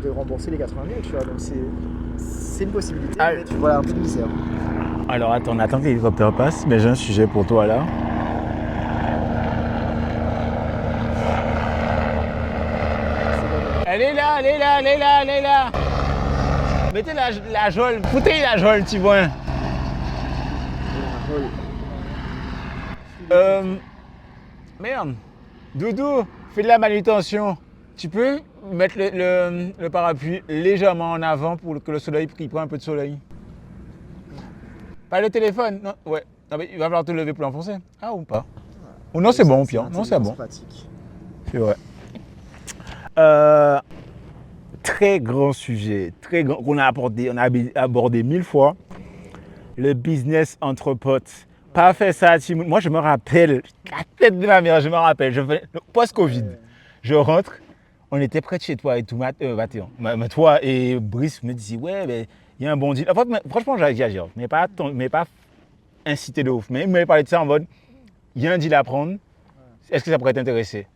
rembourser les 80 000, tu vois. Donc c'est une possibilité, mais tu vois un peu de misère. Alors attends, on attend que l'hélicoptère passe, mais j'ai un sujet pour toi là. Elle est là. Mettez la geôle, foutez la geôle, tu vois. Merde, Doudou, fais de la manutention. Tu peux mettre le parapluie légèrement en avant pour que le soleil prenne un peu de soleil. Pas le téléphone, non, ouais. Non, mais il va falloir te lever pour l'enfoncer. Ah ou pas? Ou non, c'est bon, pire. Non, c'est bon. C'est vrai. Très grand sujet, très grand, qu'on a abordé 1000 fois. Le business entre potes. Pas fait ça, moi je me rappelle, la tête de ma mère, je me rappelle, post-Covid, je rentre, on était près de chez toi et tout, toi et Brice me disaient, ouais, mais il y a un bon deal. Franchement, j'exagère, mais pas incité de ouf, mais il m'avait parlé de ça en mode, il y a un deal à prendre, est-ce que ça pourrait t'intéresser?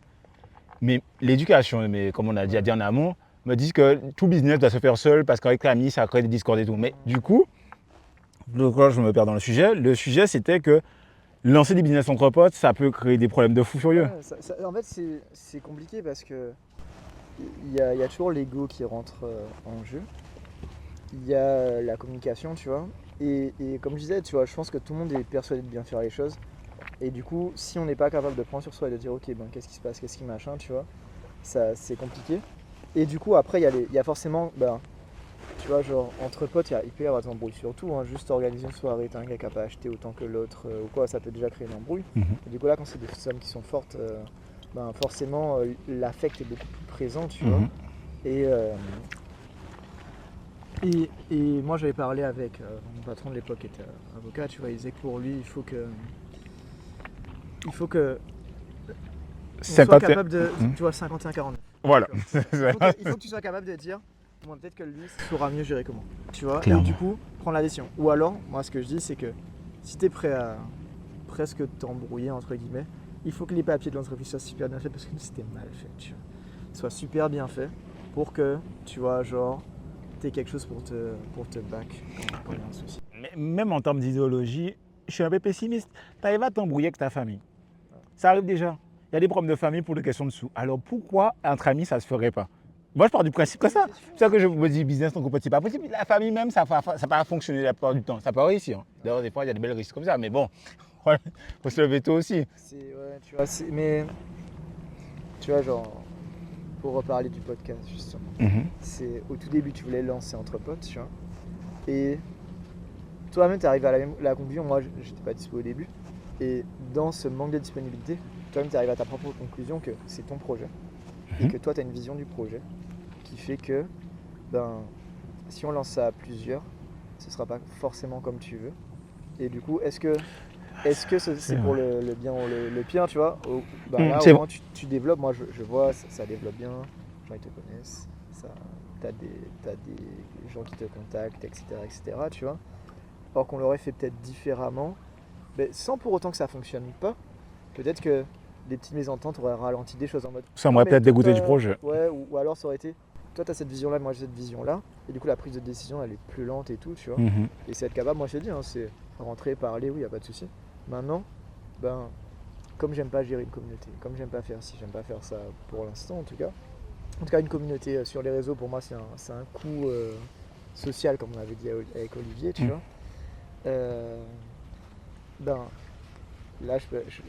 Mais l'éducation, comme on a déjà dit en amont, me disent que tout business doit se faire seul parce qu'avec l'ami, ça crée des discords et tout. Mais du coup, je me perds dans le sujet. Le sujet, c'était que lancer des business entre potes, ça peut créer des problèmes de fou furieux. En fait, c'est compliqué parce que il y a toujours l'ego qui rentre en jeu. Il y a la communication, tu vois. Et comme je disais, tu vois, je pense que tout le monde est persuadé de bien faire les choses. Et du coup, si on n'est pas capable de prendre sur soi et de dire, ok, ben, qu'est-ce qui se passe, qu'est-ce qui machin, tu vois, ça, c'est compliqué. Et du coup, après, il y a forcément, ben, tu vois, genre, entre potes, il peut y avoir des embrouilles surtout. Hein, juste organiser une soirée, t'as un gars qui n'a pas acheté autant que l'autre ou quoi, ça peut déjà créer une embrouille. Et du coup, là, quand c'est des sommes qui sont fortes, ben, forcément, l'affect est beaucoup plus présent, tu vois. Et moi, j'avais parlé avec mon patron de l'époque qui était avocat, tu vois, il disait que pour lui, il faut que on soit capable de, tu vois, 51-49. Voilà. Il faut que tu sois capable de dire, bon, peut-être que lui saura mieux gérer comment, tu vois. Clairement. Et du coup, prendre la décision. Ou alors, moi, ce que je dis, c'est que si tu es prêt à presque t'embrouiller, entre guillemets, il faut que les papiers de l'entreprise soient super bien faits parce que c'était mal fait, tu vois. Soit super bien fait pour que, tu vois, genre, t'aies quelque chose pour te back quand il y a un souci. Mais même en termes d'idéologie, je suis un peu pessimiste. Tu arrives à t'embrouiller avec ta famille. Ça arrive déjà. Il y a des problèmes de famille pour des questions de sous. Alors pourquoi entre amis, ça ne se ferait pas? Moi, je pars du principe que ça. C'est ça que je me dis, business, donc c'est pas possible. La famille même, ça ne pas fonctionner la plupart du temps. Ça peut réussir. D'ailleurs, des fois, il y a des belles risques comme ça. Mais bon, il faut se lever tôt aussi. Ouais, tu vois, mais tu vois, genre, pour reparler du podcast, justement, c'est au tout début, tu voulais le lancer entre potes, tu vois. Et toi-même, tu arrives à la conclusion. Moi, j'étais pas dispo au début. Et dans ce manque de disponibilité, toi-même, tu arrives à ta propre conclusion que c'est ton projet. Et que toi, tu as une vision du projet qui fait que, ben, si on lance ça à plusieurs, ce sera pas forcément comme tu veux. Et du coup, est-ce que c'est pour le bien ou le pire, tu vois? Ben là, au moins, tu développes. Moi, je vois, ça développe bien. Les gens, ils te connaissent. T'as des gens qui te contactent, etc., tu vois. Or qu'on l'aurait fait peut-être différemment, mais sans pour autant que ça fonctionne pas. Peut-être que des petites mésententes auraient ralenti des choses en mode. Ça m'aurait peut-être dégoûté du projet. Ouais, ou alors ça aurait été. Toi, tu as cette vision-là, moi j'ai cette vision-là. Et du coup, la prise de décision, elle est plus lente et tout, tu vois. Et c'est être capable, moi je te dis, hein, c'est rentrer, parler, oui, y a pas de souci. Maintenant, ben, comme j'aime pas gérer une communauté, comme j'aime pas faire ci, j'aime pas faire ça pour l'instant en tout cas, une communauté sur les réseaux, pour moi, c'est un coût social, comme on avait dit avec Olivier, tu vois. Ben, là,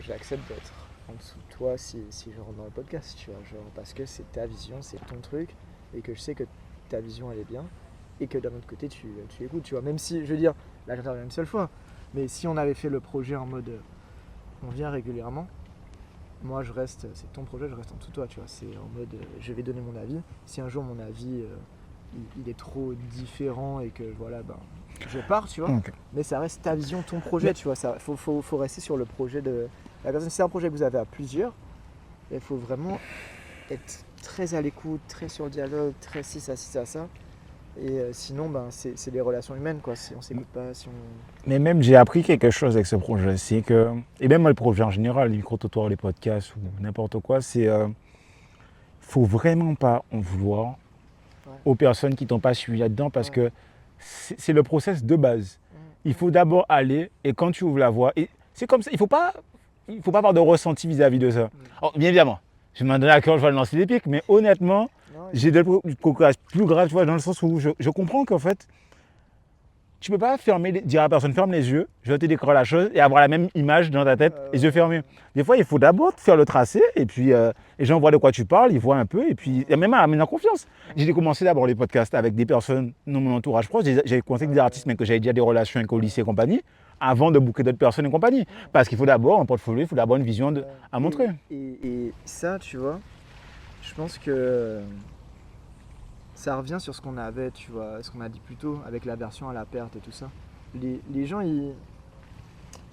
j'accepte d'être en dessous de toi si je rentre dans le podcast, tu vois, genre, parce que c'est ta vision, c'est ton truc, et que je sais que ta vision, elle est bien, et que d'un autre côté, tu écoutes, tu vois. Même si, je veux dire, là, j'interviens une seule fois, mais si on avait fait le projet en mode, on vient régulièrement, moi, c'est ton projet, je reste en dessous de toi, tu vois. C'est en mode, je vais donner mon avis. Si un jour, mon avis, il est trop différent et que, voilà, ben, je pars, tu vois. Okay. Mais ça reste ta vision, ton projet, tu vois. Ça, faut rester sur le projet de la personne. Si c'est un projet que vous avez à plusieurs, il faut vraiment être très à l'écoute, très sur le dialogue, très ci, ça. Et sinon, ben, c'est des relations humaines, quoi. Si on s'écoute pas, si on... Mais même, j'ai appris quelque chose avec ce projet. C'est que, et même le projet en général, les micro-trottoirs, les podcasts ou n'importe quoi, c'est... faut vraiment pas en vouloir aux personnes qui t'ont pas suivi là-dedans parce que c'est le process de base. Il faut d'abord aller et quand tu ouvres la voie, et c'est comme ça, il faut pas avoir de ressenti vis-à-vis de ça. Alors, bien évidemment, je m'en donne à cœur, je vais lancer des pics, mais honnêtement, j'ai des cocages plus graves, tu vois, dans le sens où je comprends qu'en fait, tu peux pas dire à la personne ferme les yeux, je vais te décrire la chose et avoir la même image dans ta tête, les yeux fermés. Des fois, il faut d'abord faire le tracé et puis les gens voient de quoi tu parles, ils voient un peu et puis même à amener en confiance. J'ai commencé d'abord les podcasts avec des personnes dans mon entourage proche, j'ai commencé avec des artistes mais que j'avais déjà des relations avec au lycée et compagnie, avant de booker d'autres personnes et compagnie. Parce qu'il faut d'abord un portfolio, il faut d'abord une vision à montrer. Et ça, tu vois, je pense que ça revient sur ce qu'on avait, tu vois, ce qu'on a dit plus tôt avec l'aversion à la perte et tout ça. Les gens, ils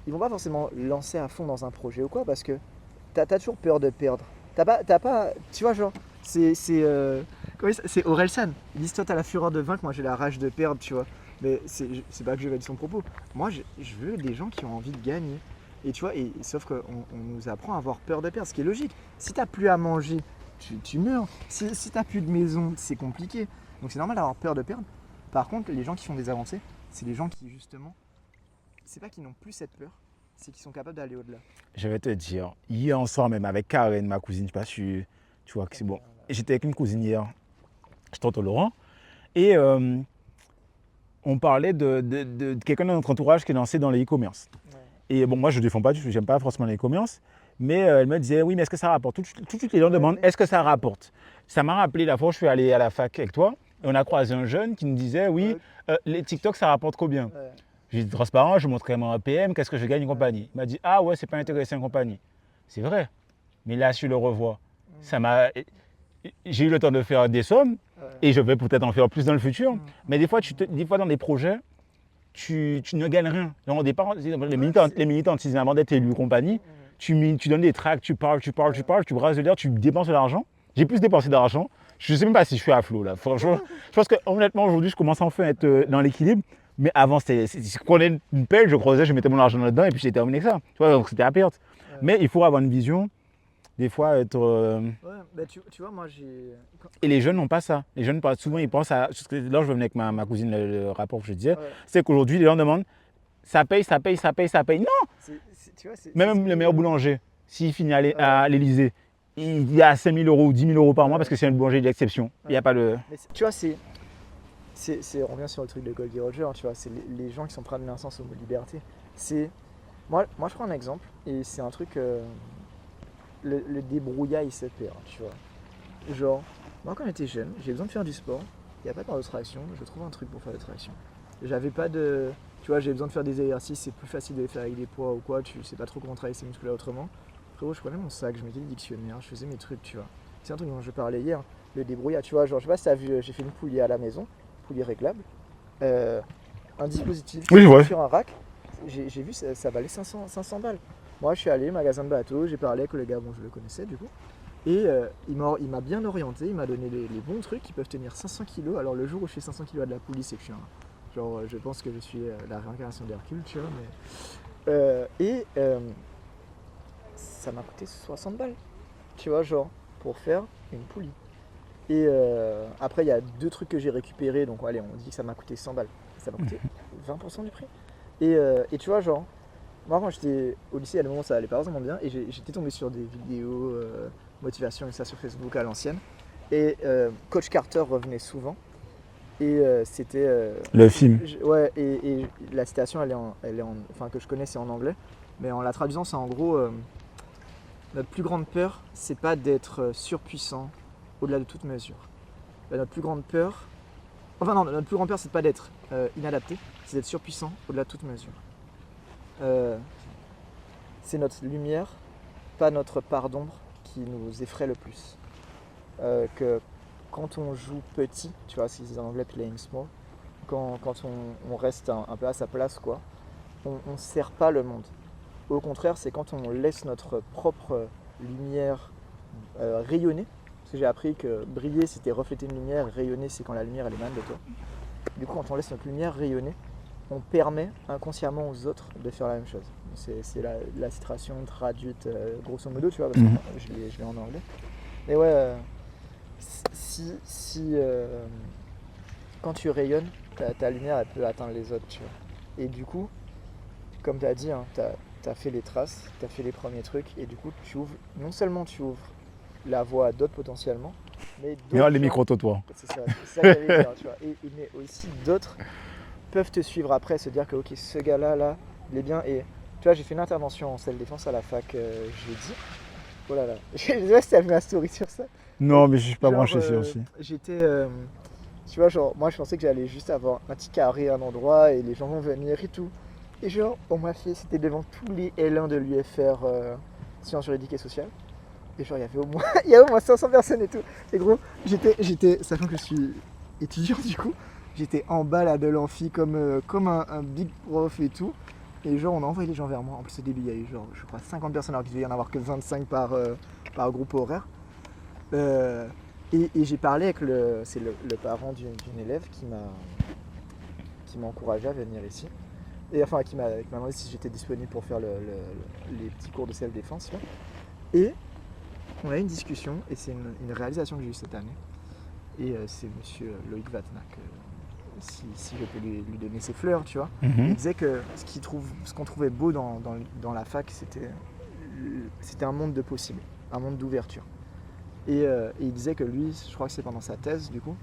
vont pas forcément lancer à fond dans un projet ou quoi parce que t'as toujours peur de perdre. T'as pas, tu vois, genre, c'est Orelsan. Ils disent toi t'as la fureur de vaincre, moi j'ai la rage de perdre, tu vois. Mais c'est pas que je valide son propos. Moi, je veux des gens qui ont envie de gagner. Et tu vois, sauf qu'on nous apprend à avoir peur de perdre, ce qui est logique. Si t'as plus à manger, tu meurs. Si t'as plus de maison, c'est compliqué. Donc c'est normal d'avoir peur de perdre. Par contre, les gens qui font des avancées, c'est les gens qui justement, c'est pas qu'ils n'ont plus cette peur, c'est qu'ils sont capables d'aller au-delà. Je vais te dire, hier ensemble, même avec Karen, ma cousine, je sais pas si tu vois que c'est bon. J'étais avec une cousine hier, j'étais au Laurent, et on parlait de quelqu'un de notre entourage qui est lancé dans le e-commerce. Ouais. Et bon, moi, je ne défends pas, j'aime pas forcément le e-commerce, mais elle me disait, oui, mais est-ce que ça rapporte? Tout de suite, les gens demandent, est-ce que ça rapporte? Ça m'a rappelé la fois où je suis allé à la fac avec toi, et on a croisé un jeune qui nous disait, oui, les TikTok, ça rapporte combien? Ouais. J'ai dit transparent, je montrais mon APM, qu'est-ce que je gagne en compagnie? Il m'a dit, ah ouais, c'est pas intéressant en compagnie. C'est vrai, mais là, je le revois. J'ai eu le temps de faire des sommes, et je vais peut-être en faire plus dans le futur, mais des fois, dans des projets, tu ne gagnes rien. Genre, au départ, les militants, avant d'être élus compagnie, tu donnes des tracts, tu parles, tu brasses de l'air, tu dépenses de l'argent. J'ai plus dépensé d'argent. Je ne sais même pas si je suis à flot là. Franchement, je pense que honnêtement aujourd'hui, je commence enfin à être dans l'équilibre. Mais avant, si je prenais une pelle, je creusais, je mettais mon argent là-dedans et puis j'ai terminé que ça. Tu vois, donc c'était à perte. Mais il faut avoir une vision. Des fois, être. Ouais, bah tu vois, moi j'ai. Et les jeunes n'ont pas ça. Les jeunes, souvent, ils pensent à. Là, je revenais avec ma cousine, le rapport que je disais. C'est qu'aujourd'hui, les gens demandent ça paye. Non! Tu vois, Même le meilleur boulanger, s'il finit à l'Élysée, il y a 5 000 euros ou 10 000 euros par mois parce que c'est un boulanger d'exception. Il n'y a pas de. Mais tu vois, on revient sur le truc de Goldie Roger, tu vois, c'est les gens qui sont prêts à donner un sens au mot liberté. Moi, je prends un exemple, et c'est un truc, le débrouillard, il se perd, tu vois. Genre, moi quand j'étais jeune, j'ai besoin de faire du sport, il n'y a pas de barre de traction, je trouve un truc pour faire de traction. J'avais pas de... Tu vois, j'ai besoin de faire des exercices, c'est plus facile de les faire avec des poids ou quoi, tu sais pas trop comment travailler ses muscles autrement. Frérot, je prenais mon sac, je mettais le dictionnaire, je faisais mes trucs, tu vois. C'est un truc dont je parlais hier, le débrouillard, tu vois, genre, je sais pas si t'as vu, j'ai fait une poulie à la maison, poulie réglable, un dispositif sur un rack, j'ai vu, ça valait 500 balles. Moi, je suis allé au magasin de bateau, j'ai parlé avec le gars, bon, je le connaissais du coup, et il m'a bien orienté, il m'a donné les bons trucs qui peuvent tenir 500 kg. Alors, le jour où je fais 500 kg à de la poulie, c'est que je suis genre, je pense que je suis la réincarnation d'Hercule, tu vois, mais... ça m'a coûté 60 balles, tu vois, genre, pour faire une poulie. Et après, il y a 2 trucs que j'ai récupérés, donc allez, on dit que ça m'a coûté 100 balles. Ça m'a coûté 20% du prix. Et tu vois, genre, moi quand j'étais au lycée, à un moment ça allait pas vraiment bien, et j'étais tombé sur des vidéos motivation et ça sur Facebook à l'ancienne. Et Coach Carter revenait souvent. Et c'était... le film. Ouais, et la citation, elle est en... Enfin, que je connais, c'est en anglais. Mais en la traduisant, c'est en gros... notre plus grande peur, c'est pas d'être surpuissant au-delà de toute mesure. Notre plus grande peur... Enfin non, notre plus grande peur, c'est pas d'être inadapté, c'est d'être surpuissant au-delà de toute mesure. C'est notre lumière, pas notre part d'ombre, qui nous effraie le plus. Que quand on joue petit, tu vois, c'est en anglais playing small, quand on reste un peu à sa place, quoi, on ne sert pas le monde. Au contraire, c'est quand on laisse notre propre lumière rayonner. Parce que j'ai appris que briller, c'était refléter une lumière, rayonner, c'est quand la lumière elle émane de toi. Du coup, quand on laisse notre lumière rayonner, on permet inconsciemment aux autres de faire la même chose. C'est la citation traduite grosso modo, tu vois, parce que je l'ai en anglais. Mais ouais, quand tu rayonnes, ta lumière elle peut atteindre les autres, tu vois. Et du coup, comme tu as dit, hein, tu as fait les traces, tu as fait les premiers trucs, et du coup, non seulement tu ouvres la voie à d'autres potentiellement, mais d'autres. Les micro-totoirs. C'est ça que j'allais dire, tu vois. Mais aussi d'autres peuvent te suivre après, se dire que ok, ce gars-là, là, il est bien. Et tu vois, j'ai fait une intervention en self-défense à la fac jeudi. Oh là là, je sais pas si t'as vu ma story sur ça. Non, mais je suis pas branché sur aussi. J'étais. Tu vois, genre, moi je pensais que j'allais juste avoir un petit carré à un endroit et les gens vont venir et tout. Et genre, on m'a fait, c'était devant tous les L1 de l'UFR sciences juridiques et sociales. Et genre, il y a au moins 500 personnes et tout. Et gros, j'étais, sachant que je suis étudiant du coup, j'étais en bas là de l'amphi comme un big prof et tout. Et genre, on a envoyé les gens vers moi. En plus, au début, il y a eu genre, je crois, 50 personnes alors qu'il devait y en avoir que 25 par groupe horaire. Et j'ai parlé avec le parent d'une élève qui m'a encouragé à venir ici. Et enfin, qui m'a demandé si j'étais disponible pour faire les petits cours de self-défense là. Et on a eu une discussion, et c'est une réalisation que j'ai eue cette année. Et c'est monsieur Loïc Vatnac, si je peux lui donner ses fleurs, tu vois. Mhm. Il disait que ce qu'on trouvait beau dans la fac, c'était un monde de possibles, un monde d'ouverture. Et il disait que lui, je crois que c'est pendant sa thèse du coup,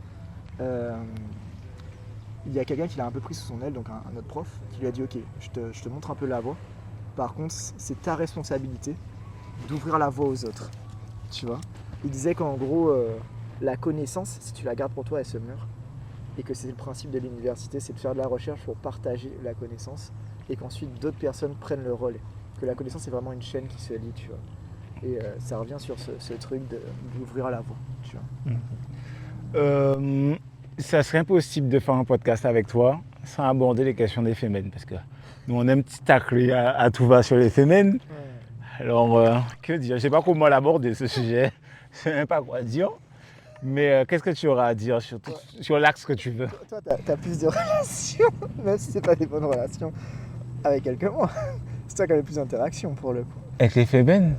il y a quelqu'un qui l'a un peu pris sous son aile, donc un autre prof, qui lui a dit ok, je te montre un peu la voie. Par contre, c'est ta responsabilité d'ouvrir la voie aux autres, tu vois. Il disait qu'en gros, la connaissance, si tu la gardes pour toi, elle se meurt. Et que c'est le principe de l'université, c'est de faire de la recherche pour partager la connaissance et qu'ensuite d'autres personnes prennent le relais. Que la connaissance est vraiment une chaîne qui se lie, tu vois. Et ça revient sur ce truc d'ouvrir la voie, tu vois. Ça serait impossible de faire un podcast avec toi sans aborder les questions des femmes parce que nous on aime petit tacler à tout va sur les femmes. Ouais. Alors, que dire? Je ne sais pas comment l'aborder ce sujet, je ne sais même pas quoi dire. Mais qu'est-ce que tu auras à dire sur l'axe que tu veux? Toi, t'as plus de relations, même si c'est pas des bonnes relations, avec quelques-moi. C'est toi qui as le plus d'interactions pour le coup. Avec les femmes? Ouais,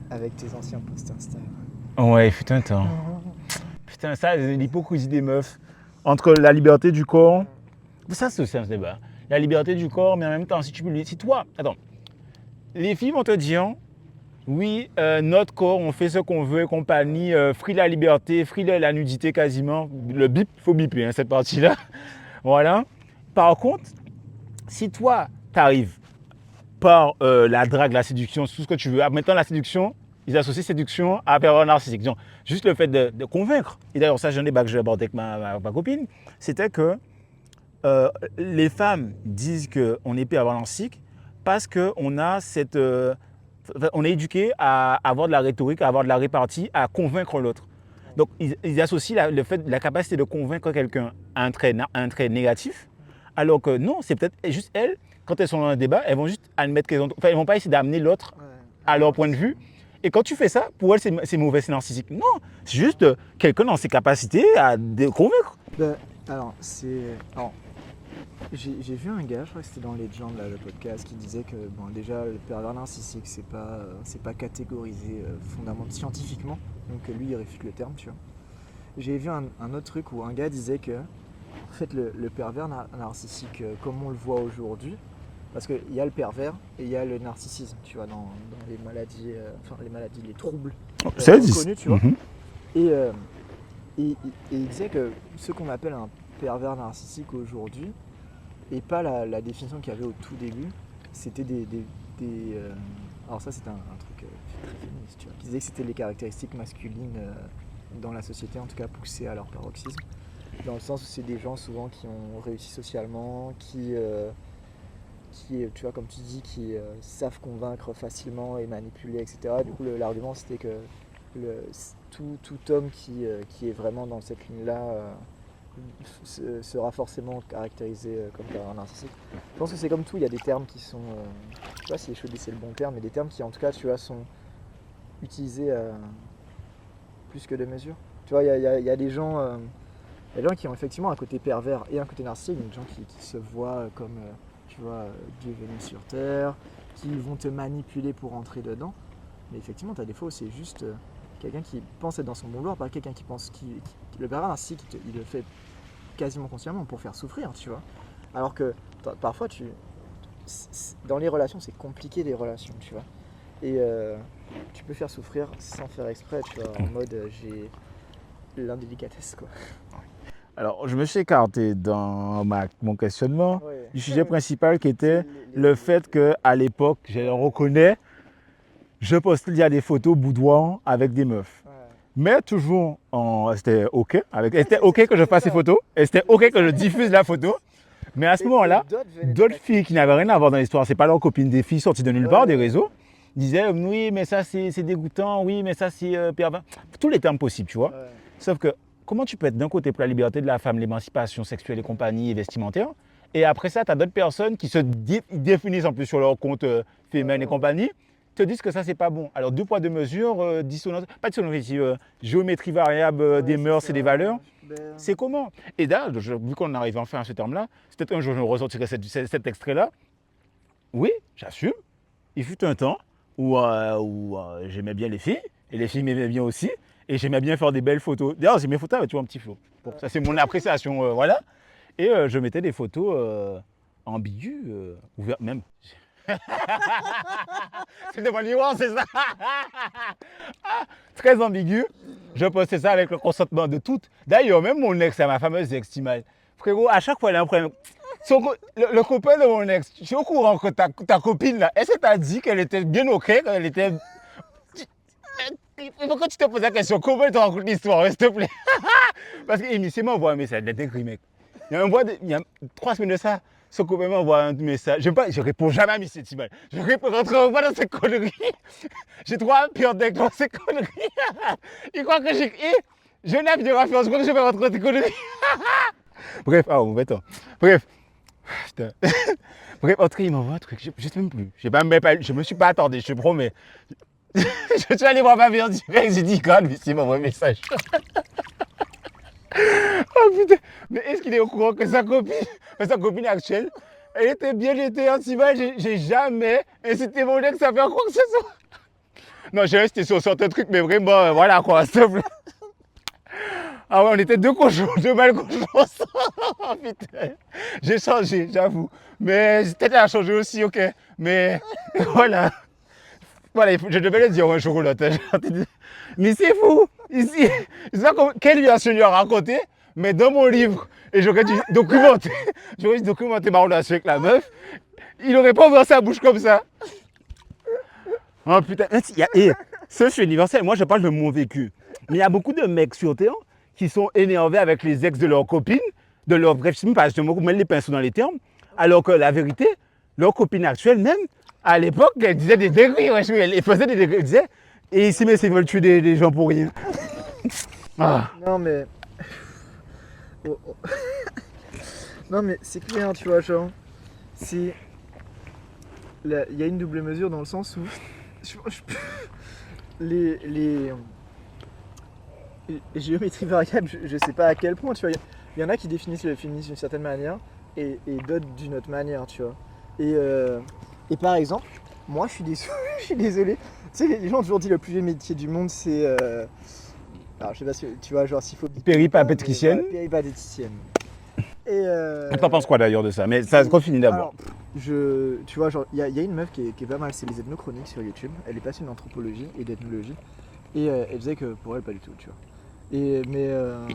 avec tes anciens posts Insta. Ouais, fut un temps. Putain, ça, l'hypocrisie des meufs. Entre la liberté du corps, ça c'est aussi un débat. La liberté du corps, mais en même temps, si toi, attends, les filles vont te dire, oui, notre corps, on fait ce qu'on veut et compagnie, free la liberté, free la nudité quasiment. Le bip, il faut biper cette partie-là. Voilà. Par contre, si toi, t'arrives par la drague, la séduction, tout ce que tu veux, maintenant la séduction, ils associent séduction à pervers narcissique. Donc, juste le fait de convaincre. Et d'ailleurs, ça, j'ai un débat que j'ai abordé avec ma copine, c'était que les femmes disent qu'on est pervers narcissique parce qu'on a on est éduqué à avoir de la rhétorique, à avoir de la répartie, à convaincre l'autre. Donc, ils associent la capacité de convaincre quelqu'un à un trait négatif, alors que non, c'est peut-être juste elles, quand elles sont dans un débat, elles vont juste admettre qu'elles ont. Enfin, elles vont pas essayer d'amener l'autre à leur point de vue. Et quand tu fais ça, pour elles, c'est mauvais, c'est narcissique. Non, c'est juste quelqu'un dans ses capacités à convaincre. Alors, j'ai vu un gars, je crois que c'était dans Legend, là, le podcast, qui disait que bon, déjà le pervers narcissique c'est pas catégorisé fondamentalement scientifiquement, donc lui il réfute le terme, tu vois. J'ai vu un autre truc où un gars disait que en fait le pervers narcissique comme on le voit aujourd'hui, parce qu'il y a le pervers et il y a le narcissisme, tu vois, dans les maladies, les troubles reconnus, tu vois. Mm-hmm. Et il disait que ce qu'on appelle un pervers narcissique aujourd'hui, et pas la définition qu'il y avait au tout début, c'était alors ça c'était un truc très féministe, tu vois, qui disait que c'était les caractéristiques masculines dans la société, en tout cas poussées à leur paroxysme, dans le sens où c'est des gens souvent qui ont réussi socialement, qui tu vois, comme tu dis, qui savent convaincre facilement et manipuler, etc. Du coup, l'argument c'était que tout homme qui est vraiment dans cette ligne-là sera forcément caractérisé comme un narcissique. Je pense que c'est comme tout, il y a des termes qui sont, je sais pas si échaudé c'est le bon terme, mais des termes qui en tout cas, tu vois, sont utilisés plus que de mesure. Tu vois, il y a des gens qui ont effectivement un côté pervers et un côté narcissique, donc des gens qui se voient comme tu vois, Dieu venu sur terre, qui vont te manipuler pour entrer dedans. Mais effectivement, tu as des fois où c'est juste quelqu'un qui pense être dans son bon vouloir, pas quelqu'un qui pense le pervers narcissique, il le fait quasiment consciemment pour faire souffrir, tu vois. Alors que parfois, dans les relations, c'est compliqué les relations, tu vois. Et tu peux faire souffrir sans faire exprès, tu vois, en mode j'ai l'indélicatesse, quoi. Alors, je me suis écarté dans mon questionnement du sujet principal qui était le fait qu'à l'époque, je le reconnais, je postais il y a des photos boudoir avec des meufs. Ouais. Mais toujours, c'était OK. C'était OK que je fasse ces photos et c'était OK que je diffuse la photo. Mais à ce moment-là, d'autres filles qui n'avaient rien à voir dans l'histoire, c'est pas leurs copines, des filles sorties de nulle part, des réseaux, disaient oui, mais ça c'est dégoûtant, oui, mais ça c'est pervers. Tous les termes possibles, tu vois. Ouais. Sauf que comment tu peux être d'un côté pour la liberté de la femme, l'émancipation sexuelle et compagnie et vestimentaire, et après ça, tu as d'autres personnes qui se définissent en plus sur leur compte féminin et compagnie, te disent que ça, c'est pas bon. Alors, deux poids, deux mesures, dissonance, pas dissonance, géométrie variable des mœurs et des valeurs. C'est comment? Et là, vu qu'on arrive enfin à ce terme-là, c'est peut-être un jour je me ressortirai cet extrait-là. Oui, j'assume. Il fut un temps où j'aimais bien les filles, et les filles m'aimaient bien aussi, et j'aimais bien faire des belles photos. D'ailleurs, j'ai mes photos avec un petit flow. Bon, ça, c'est mon appréciation, voilà. Et je mettais des photos ambiguës, ouvertes même. C'est de mon nuance, c'est ça. Très ambigu. Je postais ça avec le consentement de toutes. D'ailleurs, même mon ex, c'est ma fameuse ex, Timal. Frérot, à chaque fois, elle a un problème. Le copain de mon ex, je suis au courant que ta copine, là, est-ce que t'as dit qu'elle était bien OK, qu'elle était... Pourquoi tu te poses la question? Comment tu racontes l'histoire, s'il te plaît? Parce qu'initialement, on voit un message, il est mec. Il y a 3 semaines de ça, ce copain m'envoie un message. Je réponds jamais à Miss Timal. Je rentre pas dans ces conneries. J'ai trop peur d'être dans ces conneries. Il croit que je n'ai de référence quand je vais rentrer dans ces conneries. Bref, mauvais temps. Bref. Putain. Bref, en tout cas, il m'envoie un truc. Je ne sais même plus. Je me suis pas attardé, je te promets. Je suis allé voir ma vie en direct, j'ai dit, God, mais il m'envoie un message. Oh putain, mais est-ce qu'il est au courant que sa copine actuelle, elle était bien, j'étais anti-mal, j'ai jamais incité mon ex à faire quoi que ce soit. Non, j'ai resté sur certains trucs, mais vraiment, voilà quoi, s'il te plaît. Ah ouais, on était deux cochons, deux mâles cochons ensemble. Oh putain, j'ai changé, j'avoue. Mais peut-être elle a changé aussi, ok. Mais voilà. Voilà, je devais le dire un jour ou l'autre. Mais c'est fou. Ici, c'est ça quelle lui a su lui raconter, mais dans mon livre. Et j'aurais dû documenter ma relation avec la meuf. Il n'aurait pas ouvert sa bouche comme ça. Oh putain, ce fait universel. Moi, je parle de mon vécu. Mais il y a beaucoup de mecs sur Terre qui sont énervés avec les ex de leurs copines, de leurs bref, je ne sais pas, je me mets les pinceaux dans les termes, alors que la vérité, leur copine actuelle même, à l'époque, elle disait des dingueries, elle faisait des dingueries, elle disait, et ici, mais ils veulent tuer des gens pour rien. Ah. Non mais... Oh, oh. Non mais c'est clair, tu vois, genre, il y a une double mesure dans le sens où les géométries variables, je sais pas à quel point, tu vois, il y en a qui définissent le féminisme d'une certaine manière et d'autres d'une autre manière, tu vois. Et par exemple, moi je suis désolé, tu sais, les gens ont toujours dit le plus vieux métier du monde c'est... alors je sais pas si tu vois, genre s'il faut... Péripatéticienne. Péripatéticienne. T'en penses quoi d'ailleurs de ça? Mais ça se continue d'abord. Tu vois, genre, il y a une meuf qui est pas mal, c'est les ethnochroniques sur YouTube. Elle est passionnée d'anthropologie et d'ethnologie. Et elle disait que pour elle, pas du tout, tu vois.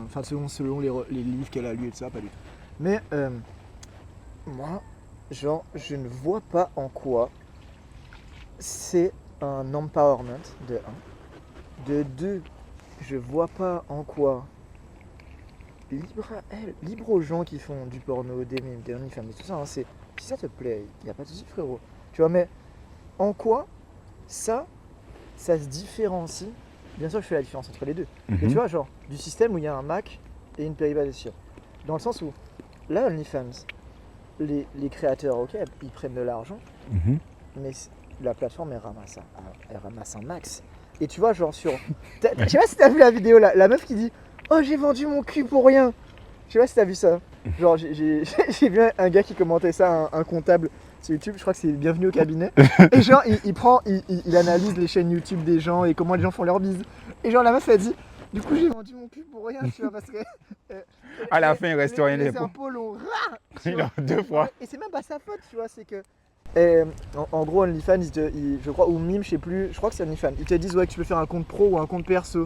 Enfin, selon les livres qu'elle a lus et tout ça, pas du tout. Mais moi, genre, je ne vois pas en quoi c'est un empowerment, de 1. De 2, je vois pas en quoi libre à elle, libre aux gens qui font du porno, des mimes, des OnlyFans, tout ça, hein, si ça te plaît, il n'y a pas de souci frérot. Tu vois, mais en quoi ça se différencie? Bien sûr que je fais la différence entre les deux. Mais tu vois, genre, du système où il y a un Mac et une péripatéticienne. Dans le sens où, là, OnlyFans, les créateurs, ok, ils prennent de l'argent, mais la plateforme, elle ramasse un max. Et tu vois, genre, je sais pas si t'as vu la vidéo, la meuf qui dit « Oh, j'ai vendu mon cul pour rien !» Je sais pas si t'as vu ça. Genre, j'ai vu un gars qui commentait ça, un comptable sur YouTube, je crois que c'est Bienvenue au cabinet. Et genre, il analyse les chaînes YouTube des gens et comment les gens font leur bise. Et genre, la meuf, elle dit « Du coup, j'ai vendu mon cul pour rien, tu vois, parce que... à la fin, il reste rien les d'impôts. impôts l'ont deux fois. Et c'est même pas sa faute, tu vois, c'est que... en gros, OnlyFans, je crois, ou Mime, je sais plus, je crois que c'est OnlyFans. Ils te disent ouais, que tu peux faire un compte pro ou un compte perso.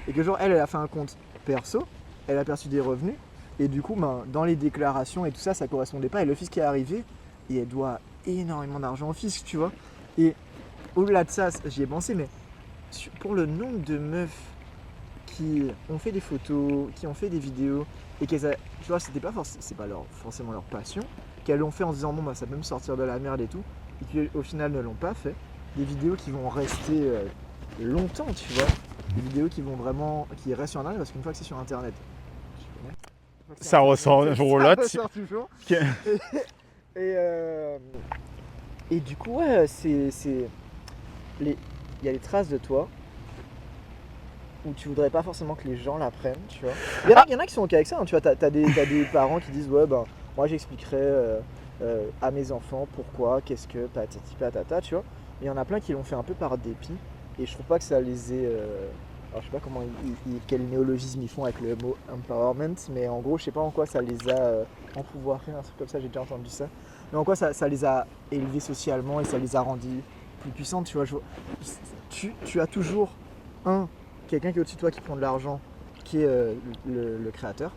Et que genre, elle a fait un compte perso, elle a perçu des revenus. Et du coup, dans les déclarations et tout ça, ça correspondait pas. Et le fisc est arrivé et elle doit énormément d'argent au fisc, tu vois. Et au-delà de ça, j'y ai pensé, mais pour le nombre de meufs qui ont fait des photos, qui ont fait des vidéos, et tu vois, c'est pas forcément leur passion, qu'elles l'ont fait en se disant bon bah ça peut me sortir de la merde et tout, et qui au final ne l'ont pas fait. Des vidéos qui vont rester longtemps, tu vois. Des vidéos qui restent sur internet, parce qu'une fois que c'est sur internet, ça ressort un jour ou l'autre. Ça ressort toujours. Et du coup, ouais, il y a les traces de toi où tu voudrais pas forcément que les gens l'apprennent, tu vois. Il y en a qui sont ok avec ça, hein, tu vois. T'as des parents qui disent ouais, ben moi j'expliquerai à mes enfants pourquoi, qu'est-ce que, patati patata, tu vois. Il y en a plein qui l'ont fait un peu par dépit, et je trouve pas que ça les ait Alors je sais pas quel néologisme ils font avec le mot empowerment, mais en gros je sais pas en quoi ça les a empouvoirés, un truc comme ça, j'ai déjà entendu ça. Mais en quoi ça les a élevés socialement et ça les a rendus plus puissantes, tu vois. Tu as toujours quelqu'un qui est au-dessus de toi qui prend de l'argent, qui est le créateur.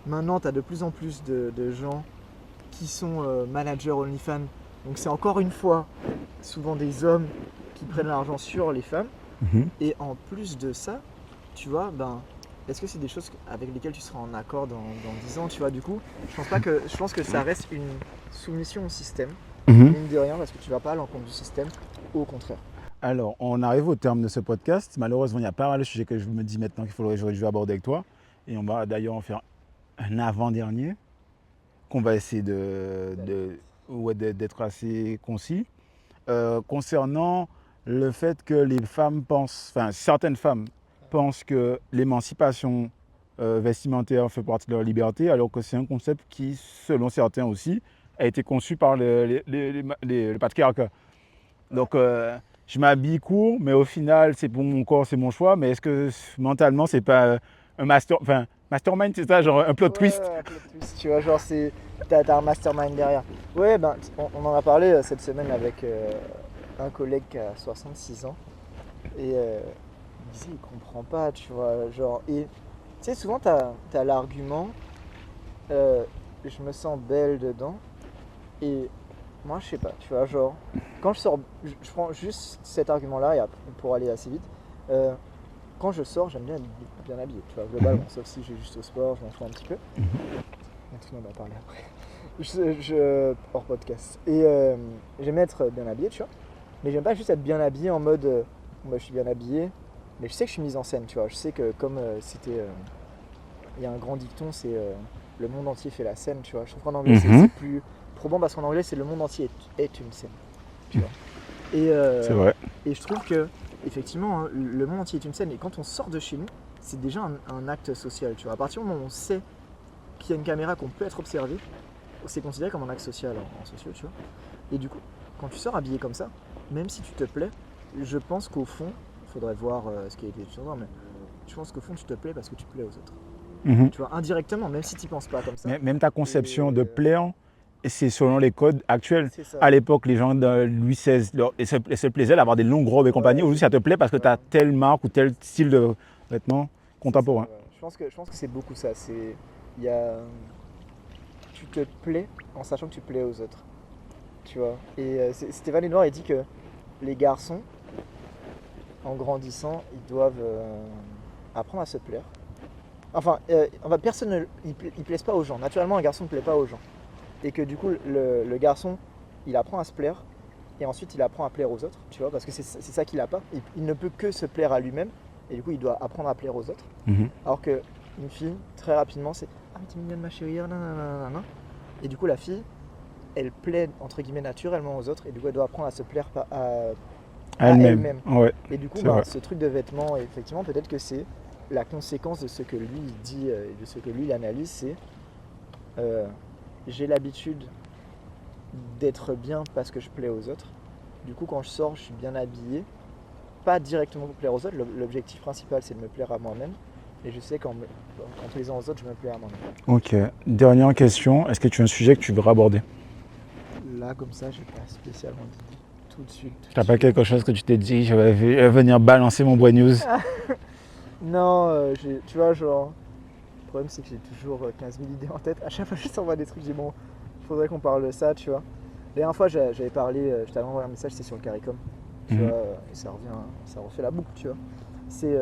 Maintenant tu as de plus en plus de gens qui sont managers OnlyFans, donc c'est encore une fois souvent des hommes qui prennent l'argent sur les femmes. Et en plus de ça, tu vois, est-ce que c'est des choses avec lesquelles tu seras en accord dans 10 ans, tu vois? Du coup, je pense que ça reste une soumission au système, mine de rien, parce que tu vas pas à l'encontre du système, au contraire. Alors, on arrive au terme de ce podcast. Malheureusement, il y a pas mal de sujets que je me dis maintenant j'aurais dû aborder avec toi. Et on va d'ailleurs en faire un avant-dernier qu'on va essayer d'être assez concis. Concernant le fait que les femmes certaines femmes pensent que l'émancipation vestimentaire fait partie de leur liberté, alors que c'est un concept qui, selon certains aussi, a été conçu par le patriarcat. Donc, je m'habille court, mais au final, c'est pour mon corps, c'est mon choix. Mais est-ce que mentalement, c'est pas un mastermind, c'est ça, genre un plot twist? Ouais, un plot twist, tu vois, genre t'as un mastermind derrière. Ouais, on en a parlé cette semaine avec un collègue qui a 66 ans. Et il disait, il comprend pas, tu vois, genre, et tu sais, souvent t'as l'argument, je me sens belle dedans, et moi je sais pas, tu vois, genre, quand je sors, je prends juste cet argument-là, et pour aller assez vite, quand je sors, j'aime bien être bien habillé, tu vois, globalement, sauf si j'ai juste au sport, je m'en fous un petit peu. On en a parlé après, hors podcast. Et j'aime être bien habillé, tu vois, mais j'aime pas juste être bien habillé en mode, moi je suis bien habillé, mais je sais que je suis mise en scène, tu vois, je sais que comme il y a un grand dicton, c'est le monde entier fait la scène, tu vois, je trouve qu'en anglais c'est plus probant parce qu'en anglais c'est le monde entier est une scène, tu vois. Et, C'est vrai. Et je trouve que effectivement le monde entier est une scène, et quand on sort de chez nous, c'est déjà un acte social, tu vois. À partir du moment où on sait qu'il y a une caméra, qu'on peut être observé, c'est considéré comme un acte social en sociaux, tu vois. Et du coup, quand tu sors habillé comme ça, même si tu te plais, je pense qu'au fond, il faudrait voir ce qui a été dit sur toi, mais je pense qu'au fond tu te plais parce que tu plais aux autres. Tu vois, indirectement, même si tu n'y penses pas comme ça. Même ta conception de plaire, c'est selon les codes actuels. C'est ça. À l'époque, les gens de Louis XVI, ils se plaisaient d'avoir des longues robes et compagnie. Aujourd'hui, ça te plaît parce que tu as telle marque ou tel style de vêtements contemporains. Je pense que c'est beaucoup ça. Tu te plais en sachant que tu plais aux autres. Tu vois. Et Stéphane Edouard, il dit que les garçons, en grandissant, ils doivent apprendre à se plaire. Enfin, personne ne plaise pas aux gens. Naturellement, un garçon ne plaît pas aux gens. Et que du coup, le garçon, il apprend à se plaire, et ensuite il apprend à plaire aux autres, tu vois, parce que c'est ça qu'il n'a pas. Il ne peut que se plaire à lui-même, et du coup, il doit apprendre à plaire aux autres. Alors qu'une fille, très rapidement, c'est « Ah, mais t'es mignonne, ma chérie, nanana. » Et du coup, la fille, elle plaît, entre guillemets, naturellement aux autres, et du coup, elle doit apprendre à se plaire à elle-même. Ouais. Et du coup, ce truc de vêtements, effectivement, peut-être que c'est la conséquence de ce que lui il dit, de ce que lui il analyse, c'est j'ai l'habitude d'être bien parce que je plais aux autres. Du coup, quand je sors, je suis bien habillé, pas directement pour plaire aux autres. L'objectif principal, c'est de me plaire à moi-même. Et je sais qu'en plaisant aux autres, je me plais à moi-même. Ok. Dernière question. Est-ce que tu as un sujet que tu veux aborder? Là, comme ça, j'ai pas spécialement dit tout de suite. T'as pas quelque chose que tu t'es dit, je vais venir balancer mon bois news? Non, tu vois, genre, le problème c'est que j'ai toujours 15 000 idées en tête. À chaque fois que je t'envoie des trucs, je dis bon, il faudrait qu'on parle de ça, tu vois. La dernière fois, j'avais parlé, je t'avais envoyé un message, c'était sur le CARICOM, tu vois, et ça refait la boucle, tu vois. C'est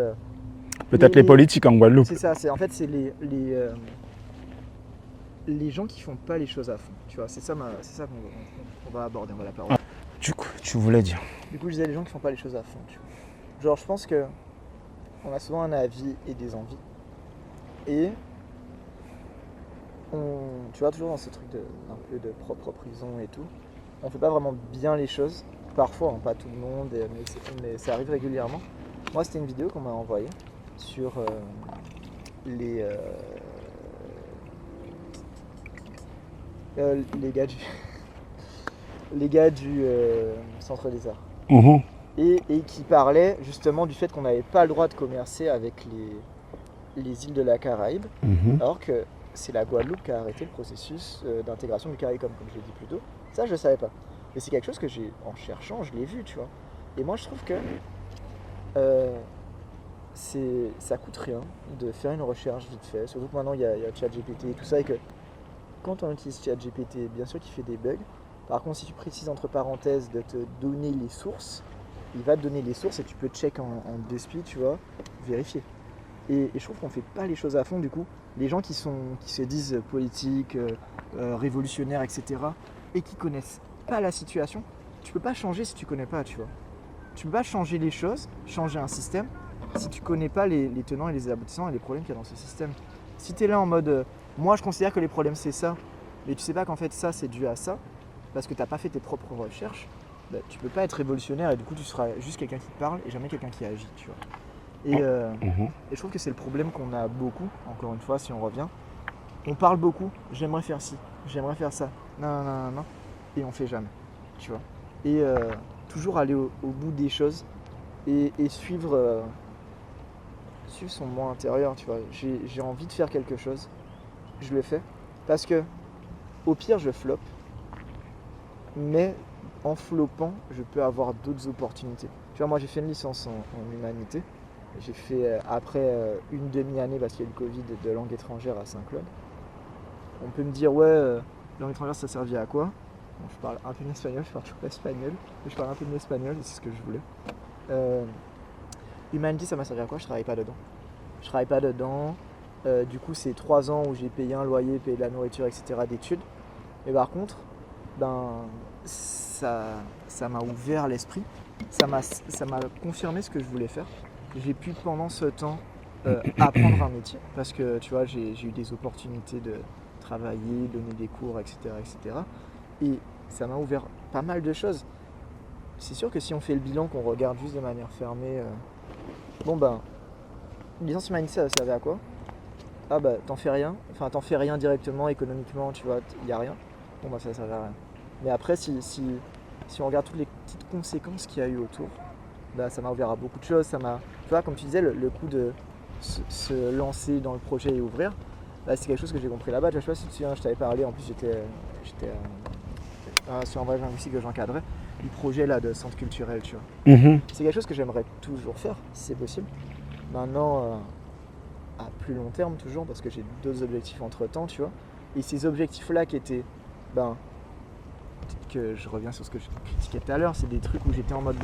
peut-être les politiques en Guadeloupe. C'est ça, c'est les gens qui font pas les choses à fond, tu vois. C'est ça qu'on va aborder, on va la parole. Du coup, tu voulais dire. Du coup, je disais les gens qui font pas les choses à fond, tu vois. Genre, je pense que on a souvent un avis et des envies. Et tu vois, toujours dans ce truc un peu de propre prison et tout, on fait pas vraiment bien les choses. Parfois, pas tout le monde, mais ça arrive régulièrement. Moi, c'était une vidéo qu'on m'a envoyée sur les gars du centre des arts. et qui parlait justement du fait qu'on n'avait pas le droit de commercer avec les îles de la Caraïbe, alors que c'est la Guadeloupe qui a arrêté le processus d'intégration du CARICOM, comme je l'ai dit plus tôt. Ça, je ne savais pas. Mais c'est quelque chose que en cherchant, je l'ai vu, tu vois. Et moi, je trouve que ça coûte rien de faire une recherche vite fait. Surtout que maintenant, il y a ChatGPT et tout ça, et que quand on utilise ChatGPT, bien sûr qu'il fait des bugs. Par contre, si tu précises entre parenthèses de te donner les sources, il va te donner les sources et tu peux check en 2 speed, tu vois, vérifier. Et je trouve qu'on fait pas les choses à fond du coup. Les gens qui se disent politiques, révolutionnaires, etc. et qui connaissent pas la situation, tu peux pas changer si tu connais pas, tu vois. Tu peux pas changer les choses, changer un système, si tu connais pas les tenants et les aboutissants et les problèmes qu'il y a dans ce système. Si tu es là en mode, moi je considère que les problèmes c'est ça, mais tu sais pas qu'en fait ça c'est dû à ça, parce que tu n'as pas fait tes propres recherches, bah, tu peux pas être révolutionnaire et du coup tu seras juste quelqu'un qui parle et jamais quelqu'un qui agit, tu vois. Et je trouve que c'est le problème qu'on a beaucoup, encore une fois, si on revient. On parle beaucoup, j'aimerais faire ci, j'aimerais faire ça, non, et on fait jamais, tu vois. Et toujours aller au bout des choses et suivre son moi intérieur, tu vois. J'ai envie de faire quelque chose, je le fais, parce que au pire je floppe, mais en floppant, je peux avoir d'autres opportunités. Tu vois, moi j'ai fait une licence en humanité. J'ai fait après une demi-année, parce qu'il y a eu le Covid, de langue étrangère à Saint-Claude. On peut me dire, ouais, langue étrangère ça servait à quoi? Bon, je parle un peu d'espagnol, je parle toujours pas espagnol, mais je parle un peu d'espagnol et c'est ce que je voulais. Humanité ça m'a servi à quoi? Je travaille pas dedans. Du coup, c'est 3 ans où j'ai payé un loyer, payé de la nourriture, etc. d'études. Mais par contre, ça m'a ouvert l'esprit, ça m'a confirmé ce que je voulais faire. J'ai pu pendant ce temps apprendre un métier parce que tu vois j'ai eu des opportunités de travailler, donner des cours, etc. Et ça m'a ouvert pas mal de choses. C'est sûr que si on fait le bilan, qu'on regarde juste de manière fermée, licence humanité ça servait à quoi? Ah bah t'en fais rien directement, économiquement, tu vois, il n'y a rien. Bon bah ça servait à rien. Mais après si on regarde toutes les petites conséquences qu'il y a eu autour, bah, ça m'a ouvert à beaucoup de choses. Tu vois, comme tu disais, le coup de se lancer dans le projet et ouvrir, bah, c'est quelque chose que j'ai compris là-bas. Je sais pas si tu te souviens, je t'avais parlé, en plus j'étais sur un vrai linguistique que j'encadrais, du projet là, de centre culturel, tu vois. C'est quelque chose que j'aimerais toujours faire, si c'est possible. Maintenant, à plus long terme toujours, parce que j'ai d'autres objectifs entre-temps, tu vois. Et ces objectifs-là qui étaient, peut-être que je reviens sur ce que je critiquais tout à l'heure, c'est des trucs où j'étais en mode,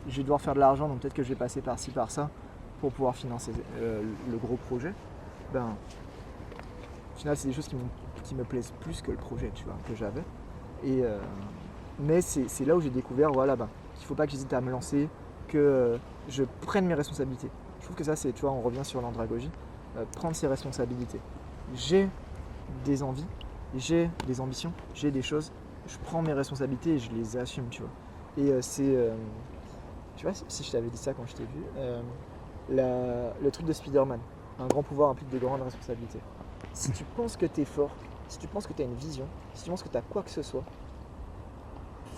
je vais devoir faire de l'argent, donc peut-être que je vais passer par-ci, par-ça, pour pouvoir financer le gros projet. Au final, c'est des choses qui me plaisent plus que le projet, tu vois, que j'avais. Mais c'est là où j'ai découvert, qu'il ne faut pas que j'hésite à me lancer, que je prenne mes responsabilités. Je trouve que ça, c'est, tu vois, on revient sur l'andragogie, prendre ses responsabilités. J'ai des envies, j'ai des ambitions, j'ai des choses, je prends mes responsabilités et je les assume, tu vois. Et tu vois, si je t'avais dit ça quand je t'ai vu, le truc de Spider-Man, un grand pouvoir implique de grandes responsabilités. Si tu penses que t'es fort, si tu penses que t'as une vision, si tu penses que t'as quoi que ce soit,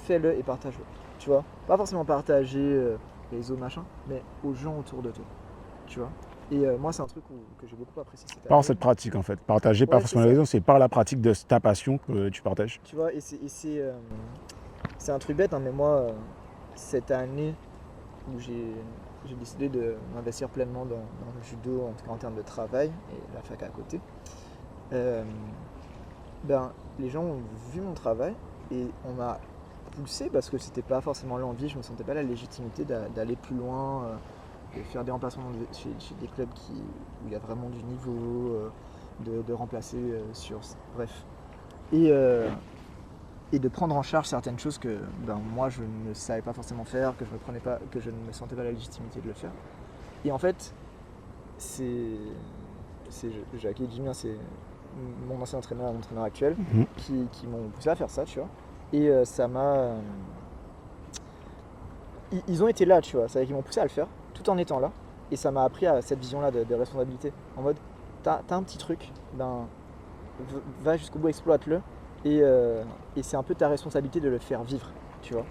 fais-le et partage-le. Tu vois, pas forcément partager les autres machins, mais aux gens autour de toi. Tu vois. Et moi, c'est un truc que j'ai beaucoup apprécié cette année. Par cette pratique, en fait. Partager, pas forcément la raison, c'est par la pratique de ta passion que tu partages. Tu vois, et c'est un truc bête, hein, mais moi, cette année où j'ai décidé de m'investir pleinement dans le judo, en tout cas en termes de travail, et la fac à côté, les gens ont vu mon travail et on m'a poussé parce que c'était pas forcément l'envie, je me sentais pas la légitimité d'aller plus loin, de faire des remplacements chez des clubs où il y a vraiment du niveau, de remplacer bref. Et de prendre en charge certaines choses que moi je ne savais pas forcément faire, que je ne me sentais pas la légitimité de le faire. Et en fait, c'est Jacques et Jimmy, c'est mon ancien entraîneur et mon entraîneur actuel qui m'ont poussé à faire ça, tu vois. Et ça m'a... Ils ont été là, tu vois, c'est-à-dire qu'ils m'ont poussé à le faire, tout en étant là. Et ça m'a appris à cette vision-là de responsabilité. En mode, t'as un petit truc, va jusqu'au bout, exploite-le. Et c'est un peu ta responsabilité de le faire vivre, tu vois.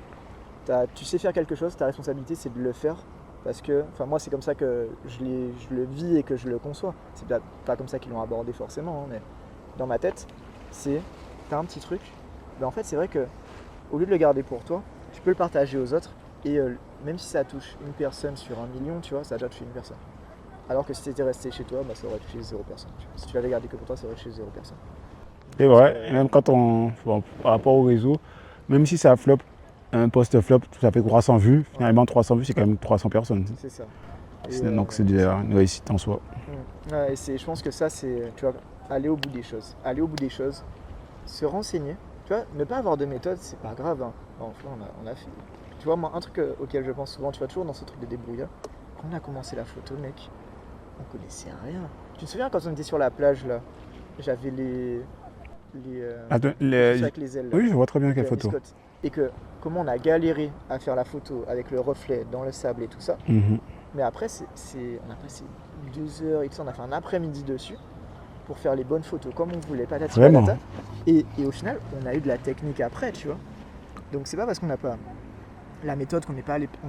tu sais faire quelque chose, ta responsabilité c'est de le faire. Parce que, enfin moi c'est comme ça que je le vis et que je le conçois. C'est peut-être pas comme ça qu'ils l'ont abordé forcément, hein, mais dans ma tête, t'as un petit truc. Ben en fait c'est vrai que au lieu de le garder pour toi, tu peux le partager aux autres. Et même si ça touche une personne sur 1 million, tu vois, ça a déjà touché une personne. Alors que si t'étais resté chez toi, bah, ça aurait touché 0 personne. Tu vois. Si tu l'avais gardé que pour toi, ça aurait touché 0 personne. C'est vrai, même quand bon, par rapport au réseau, même si ça flop, un post flop, ça fait 300 vues, finalement 300 vues, c'est quand même 300 personnes. C'est ça. Donc c'est déjà une réussite en soi. Ouais, et je pense que ça, c'est, tu vois, aller au bout des choses. Aller au bout des choses, se renseigner. Tu vois, ne pas avoir de méthode, c'est pas grave. Hein. Enfin, on a fait. Tu vois, moi, un truc auquel je pense souvent, tu vois, toujours dans ce truc de débrouillard, quand on a commencé la photo, mec, on connaissait rien. Tu te souviens quand on était sur la plage, là, j'avais les avec les ailes. Là, oui, je vois très bien quelle photo. Scott, et que comment on a galéré à faire la photo avec le reflet dans le sable et tout ça. Mais après, on a passé 2 heures et tout ça, on a fait un après-midi dessus pour faire les bonnes photos comme on voulait, patati patata. Et au final, on a eu de la technique après, tu vois. Donc c'est pas parce qu'on n'a pas la méthode, qu'on n'est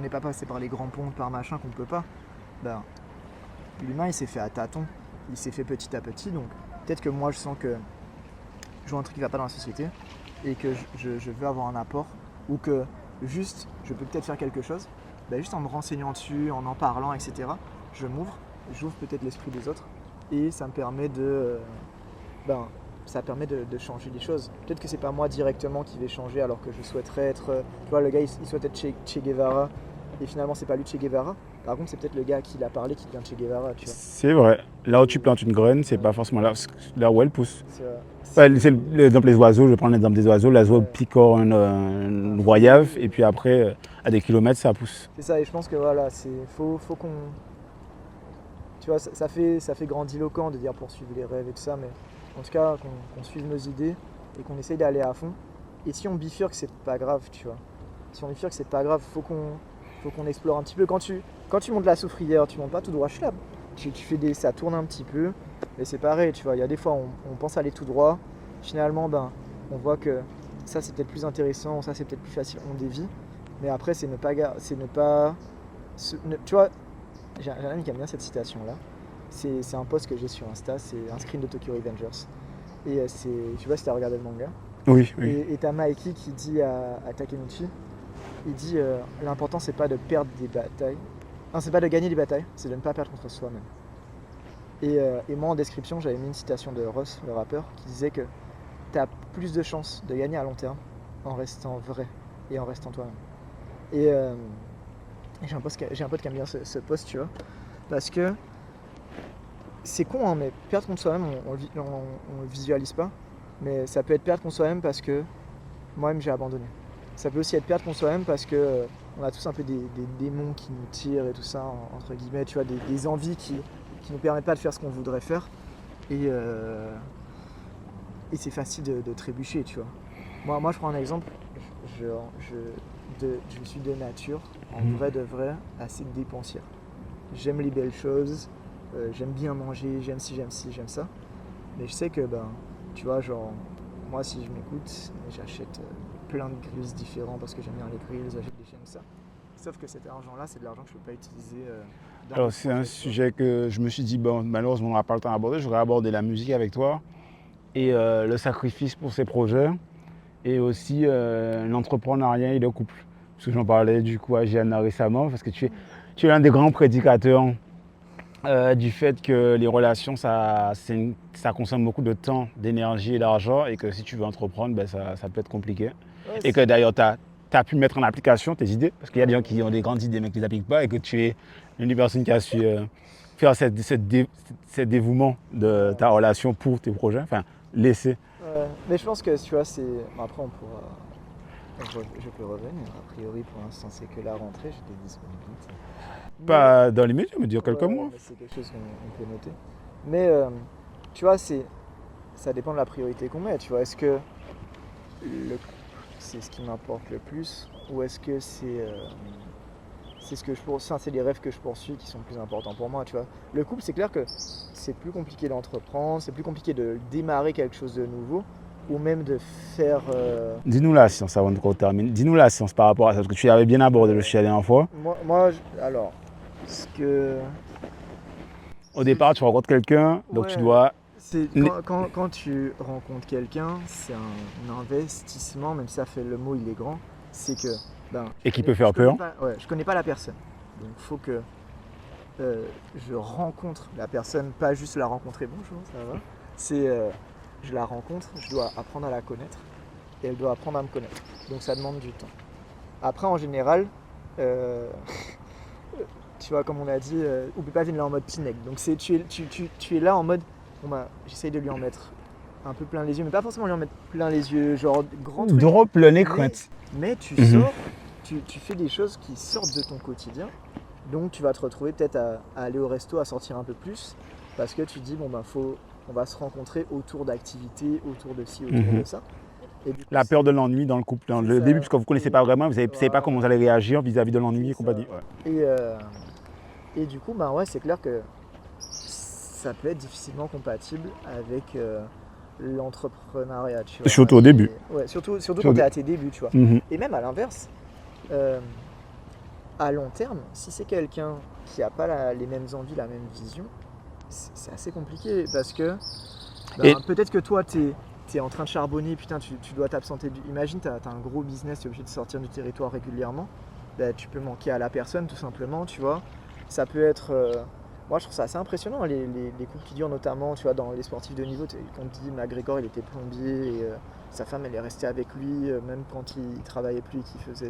pas passé par les grands ponts, par machin, qu'on peut pas. Ben, l'humain, il s'est fait à tâtons, il s'est fait petit à petit. Donc peut-être que moi, je sens que je vois un truc qui va pas dans la société et que je veux avoir un apport, ou que juste, je peux peut-être faire quelque chose. Ben, juste en me renseignant dessus, en parlant, etc. J'ouvre peut-être l'esprit des autres et ça me permet de changer les choses. Peut-être que c'est pas moi directement qui vais changer alors que je souhaiterais être, tu vois, le gars il souhaite être Che Guevara et finalement c'est pas lui Che Guevara. Par contre c'est peut-être le gars qui l'a parlé qui devient Che Guevara, tu vois. C'est vrai. Là où tu plantes une graine, c'est pas forcément là où elle pousse. C'est l'exemple des oiseaux, je prends l'exemple des oiseaux. L'oiseau picore une voyave et puis après, à des kilomètres, ça pousse. C'est ça, et je pense que voilà, faut qu'on... Tu vois, ça fait grandiloquent de dire poursuivre les rêves et tout ça, mais en tout cas qu'on suive nos idées et qu'on essaye d'aller à fond. Et si on bifurque, c'est pas grave, tu vois. Si on bifurque, c'est pas grave, faut qu'on explore un petit peu. Quand tu montes la soufrière, tu montes pas tout droit, tu fais ça tourne un petit peu, et c'est pareil, tu vois. Il y a des fois, on pense aller tout droit, finalement, ben, on voit que ça c'est peut-être plus intéressant, ça c'est peut-être plus facile, on dévie. Mais après, c'est ne pas, tu vois. J'ai un ami qui aime bien cette citation-là. C'est un post que j'ai sur Insta, c'est un screen de Tokyo Revengers. Et tu vois si tu as regardé le manga. Oui. Et t'as Maeki qui dit à Takemichi, il dit l'important c'est pas de perdre des batailles. Non, c'est pas de gagner des batailles, c'est de ne pas perdre contre soi-même. Et moi en description, j'avais mis une citation de Ross, le rappeur, qui disait que t'as plus de chances de gagner à long terme en restant vrai et en restant toi-même. Et j'ai un pote qui aime bien ce post, tu vois, parce que c'est con, hein, mais perdre contre soi-même, on le visualise pas, mais ça peut être perdre contre soi-même parce que moi-même j'ai abandonné. Ça peut aussi être perdre contre soi-même parce que on a tous un peu des démons qui nous tirent et tout ça, entre guillemets, tu vois, des envies qui nous permettent pas de faire ce qu'on voudrait faire, et c'est facile de trébucher, tu vois. Moi je prends un exemple, je suis de nature, en vrai de vrai, assez dépensière. J'aime les belles choses, j'aime bien manger, j'aime ça. Mais je sais que, tu vois, genre, moi si je m'écoute, j'achète plein de grills différents parce que j'aime bien les grills, j'achète des chaînes, ça. Sauf que cet argent-là, c'est de l'argent que je peux pas utiliser. Alors c'est un sujet que je me suis dit, bon, malheureusement on n'aura pas le temps d'aborder, je voudrais aborder la musique avec toi et le sacrifice pour ces projets et aussi l'entrepreneuriat et le couple. Parce que j'en parlais du coup à Gianna récemment, parce que tu es l'un des grands prédicateurs du fait que les relations, ça consomme beaucoup de temps, d'énergie et d'argent, et que si tu veux entreprendre, ça peut être compliqué. Ouais, et que d'ailleurs, tu as pu mettre en application tes idées, parce qu'il y a des gens qui ont des grandes idées mais qui ne les appliquent pas, et que tu es une des personnes qui a su faire ce dévouement de ta relation pour tes projets, enfin, laisser. Mais je pense que, tu vois, après on pourra... Je peux revenir, a priori pour l'instant c'est que la rentrée, j'ai des disponibilités. Pas dans les médias, mais dire quelques mois. C'est quelque chose qu'on peut noter. Mais tu vois, ça dépend de la priorité qu'on met. Tu vois, est-ce que c'est ce qui m'importe le plus, ou est-ce que c'est ce que je poursuis, c'est les rêves que je poursuis qui sont plus importants pour moi, tu vois. Le couple, c'est clair que c'est plus compliqué d'entreprendre, c'est plus compliqué de démarrer quelque chose de nouveau, ou même de faire... Dis-nous la science avant qu'on termine. Dis-nous la science par rapport à ça, parce que tu avais bien abordé le sujet la dernière fois. Alors, ce que... Au départ, tu rencontres quelqu'un, donc tu Ouais. dois. Quand tu rencontres quelqu'un, c'est un investissement, même si ça fait le mot il est grand, c'est que... Et qui peut faire peur. Je connais pas la personne, donc il faut que je rencontre la personne, pas juste la rencontrer, bonjour, ça va. C'est, je la rencontre, je dois apprendre à la connaître, et elle doit apprendre à me connaître. Donc ça demande du temps. Après, en général, tu vois, comme on a dit, oublie pas venir là en mode Pinec. Donc tu es là en mode, bon bah, j'essaye de lui en mettre un peu plein les yeux, mais pas forcément lui en mettre plein les yeux, genre grand truc. Drop le nez crainte. Mais tu sors, tu fais des choses qui sortent de ton quotidien. Donc tu vas te retrouver peut-être à aller au resto, à sortir un peu plus, parce que tu te dis, bon bah on va se rencontrer autour d'activités, autour de ci, autour de ça. Et du coup, la peur de l'ennui dans le couple, dans le début, parce que vous ne connaissez pas vraiment, vous ne savez pas comment vous allez réagir vis-à-vis de l'ennui et compagnie. Ouais. Et du coup, ouais, c'est clair que ça peut être difficilement compatible avec l'entrepreneuriat. Tu vois. Surtout au début. Ouais, surtout quand tu es à tes débuts, tu vois. Et même à l'inverse, à long terme, si c'est quelqu'un qui n'a pas les mêmes envies, la même vision, c'est assez compliqué parce que peut-être que toi, tu es en train de charbonner, putain, tu dois t'absenter. Imagine, tu as un gros business, tu es obligé de sortir du territoire régulièrement. Tu peux manquer à la personne tout simplement, tu vois. Ça peut être... moi, je trouve ça assez impressionnant, les couples qui durent notamment, tu vois, dans les sportifs de niveau. Quand on dit McGregor, il était plombier et sa femme, elle est restée avec lui, même quand il travaillait plus et qu'il faisait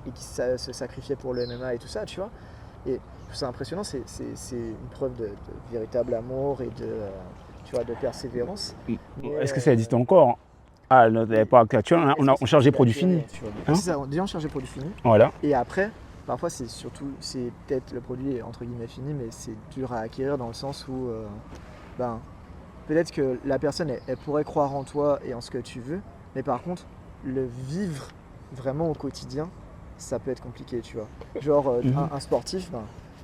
et qui se sacrifiait pour le MMA et tout ça, tu vois. Et je trouve ça impressionnant, c'est une preuve de véritable amour et de persévérance. Est-ce que ça existe encore? À l'époque actuelle, on charge des produits finis. C'est ça, déjà on charge des produits finis. Voilà. Et après, parfois c'est peut-être le produit entre guillemets fini, mais c'est dur à acquérir dans le sens où peut-être que la personne elle pourrait croire en toi et en ce que tu veux, mais par contre le vivre vraiment au quotidien, ça peut être compliqué, tu vois. Genre un sportif,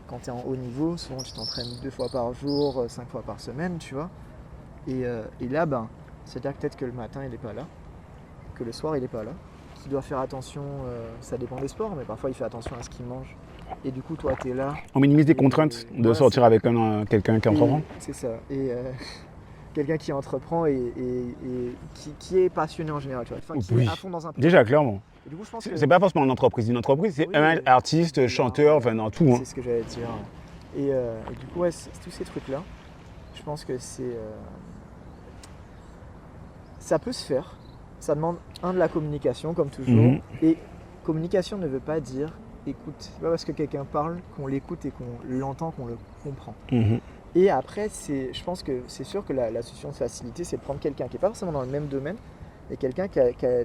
quand tu es en haut niveau, souvent tu t'entraînes 2 fois par jour, 5 fois par semaine, tu vois. Et là, c'est-à-dire peut-être que le matin il n'est pas là, que le soir il n'est pas là, qu'il doit faire attention, ça dépend des sports, mais parfois il fait attention à ce qu'il mange. Et du coup, toi tu es là. On minimise des contraintes de sortir avec quelqu'un qui entreprend. C'est ça. Et quelqu'un qui entreprend et qui est passionné en général, tu vois. Enfin, qui est à fond dans un projet. Déjà, clairement. Du coup, je pense c'est pas forcément une entreprise. Une entreprise, c'est un artiste, chanteur, enfin dans tout. C'est ce que j'allais dire. Et du coup, ouais, tous ces trucs-là, je pense que ça peut se faire. Ça demande de la communication, comme toujours. Et communication ne veut pas dire écoute. C'est pas parce que quelqu'un parle qu'on l'écoute et qu'on l'entend, qu'on le comprend. Et après, je pense que c'est sûr que la solution de facilité, c'est de prendre quelqu'un qui n'est pas forcément dans le même domaine et quelqu'un qui a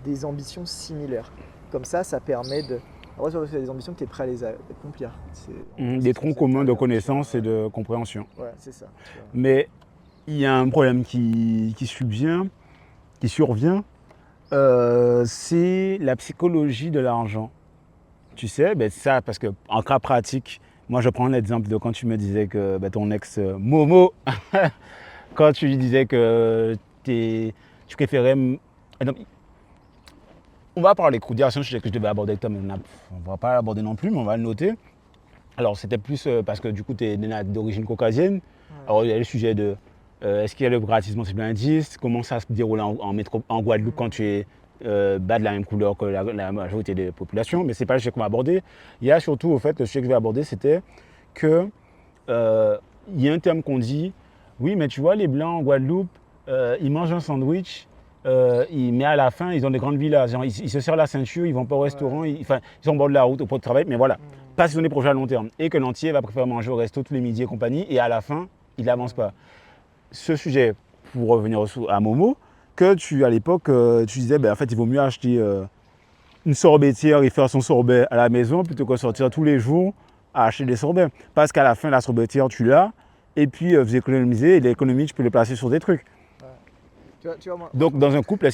des ambitions similaires. Comme ça permet de... Alors, tu as des ambitions que tu es prêt à les accomplir. Des troncs communs de connaissances et de compréhension. Ouais, c'est ça. Mais il y a un problème qui survient, c'est la psychologie de l'argent. Tu sais, ça, parce qu'en cas pratique, moi je prends l'exemple de quand tu me disais que ton ex Momo, quand tu lui disais que tu préférais... On va parler croudière, c'est un sujet que je devais aborder avec toi, mais on ne va pas l'aborder non plus, mais on va le noter. Alors c'était plus parce que du coup tu es d'origine caucasienne. Ouais. Alors il y a le sujet de est-ce qu'il y a le gratisme c'est bien indice, comment ça se déroule en Guadeloupe quand tu es de la même couleur que la majorité des populations, mais ce n'est pas le sujet qu'on va aborder. Il y a surtout au fait, le sujet que je vais aborder, c'était que il y a un terme qu'on dit, oui mais tu vois les blancs en Guadeloupe, ils mangent un sandwich, mais à la fin ils ont des grandes villas, genre, ils se serrent la ceinture, ils vont pas au restaurant, ils sont au bord de la route au poste de travail, mais voilà. Pas si on est projet à long terme. Et que l'entier va préférer manger au resto tous les midis et compagnie, et à la fin, il n'avance pas. Ce sujet, pour revenir à Momo, que à l'époque, tu disais, en fait, il vaut mieux acheter une sorbetière et faire son sorbet à la maison plutôt que sortir tous les jours à acheter des sorbets. Parce qu'à la fin, la sorbetière, tu l'as, et puis vous économisez, et l'économie, tu peux les placer sur des trucs. Ouais. Tu vois, moi, donc, dans un couple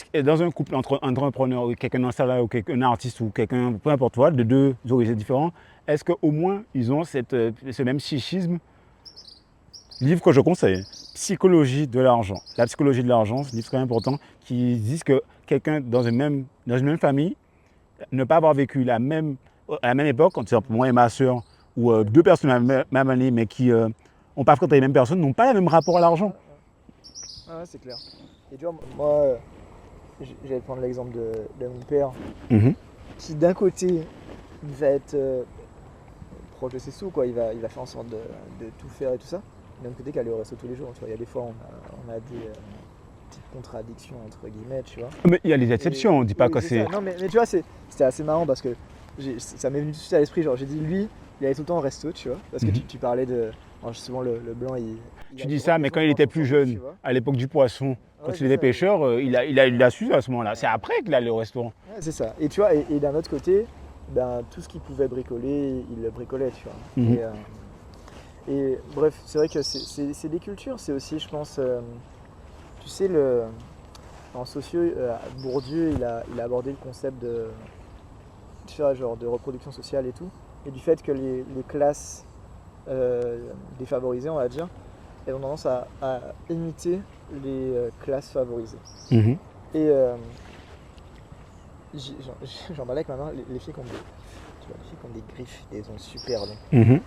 entre un entrepreneur, quelqu'un d'un salarié ou un artiste ou quelqu'un, peu importe quoi, de deux origines différentes, est-ce qu'au moins ils ont ce même psychisme? Livre que je conseille. psychologie de l'argent. La psychologie de l'argent, c'est un livre très important qui dit que quelqu'un dans une même famille ne pas avoir vécu à la même époque, quand c'est moi et ma soeur, ou deux personnes à la même année, mais qui n'ont pas fréquenté les mêmes personnes, n'ont pas le même rapport à l'argent. Ah ouais, c'est clair. Et tu vois, moi, j'allais prendre l'exemple de mon père, qui d'un côté, il va être proche de ses sous, quoi. Il va faire en sorte de tout faire et tout ça. D'un côté, qu'aller au resto tous les jours, tu vois, il y a des fois, on a des petites contradictions, entre guillemets, tu vois. Mais il y a les exceptions, on ne dit pas oui, que c'est... Non, mais tu vois, c'était assez marrant parce que ça m'est venu tout de suite à l'esprit, genre, j'ai dit, lui, il allait tout le temps au resto, tu vois, parce que tu parlais de... souvent, le blanc, Tu dis ça, mais quand il était plus jeune, à l'époque du poisson, quand il était pêcheur, il a su à ce moment-là. C'est après qu'il allait au restaurant. Ouais, c'est ça. Et tu vois, et d'un autre côté, ben, tout ce qu'il pouvait bricoler, il le bricolait, tu vois. Et bref, c'est vrai que c'est des cultures, c'est aussi, je pense, tu sais, en socio, Bourdieu, il a abordé le concept de, tu vois, genre de reproduction sociale et tout, et du fait que les classes défavorisées, on va dire, elles ont tendance à imiter les classes favorisées. Et j'en parlais avec ma main, les filles qui ont des griffes, des ongles super longs.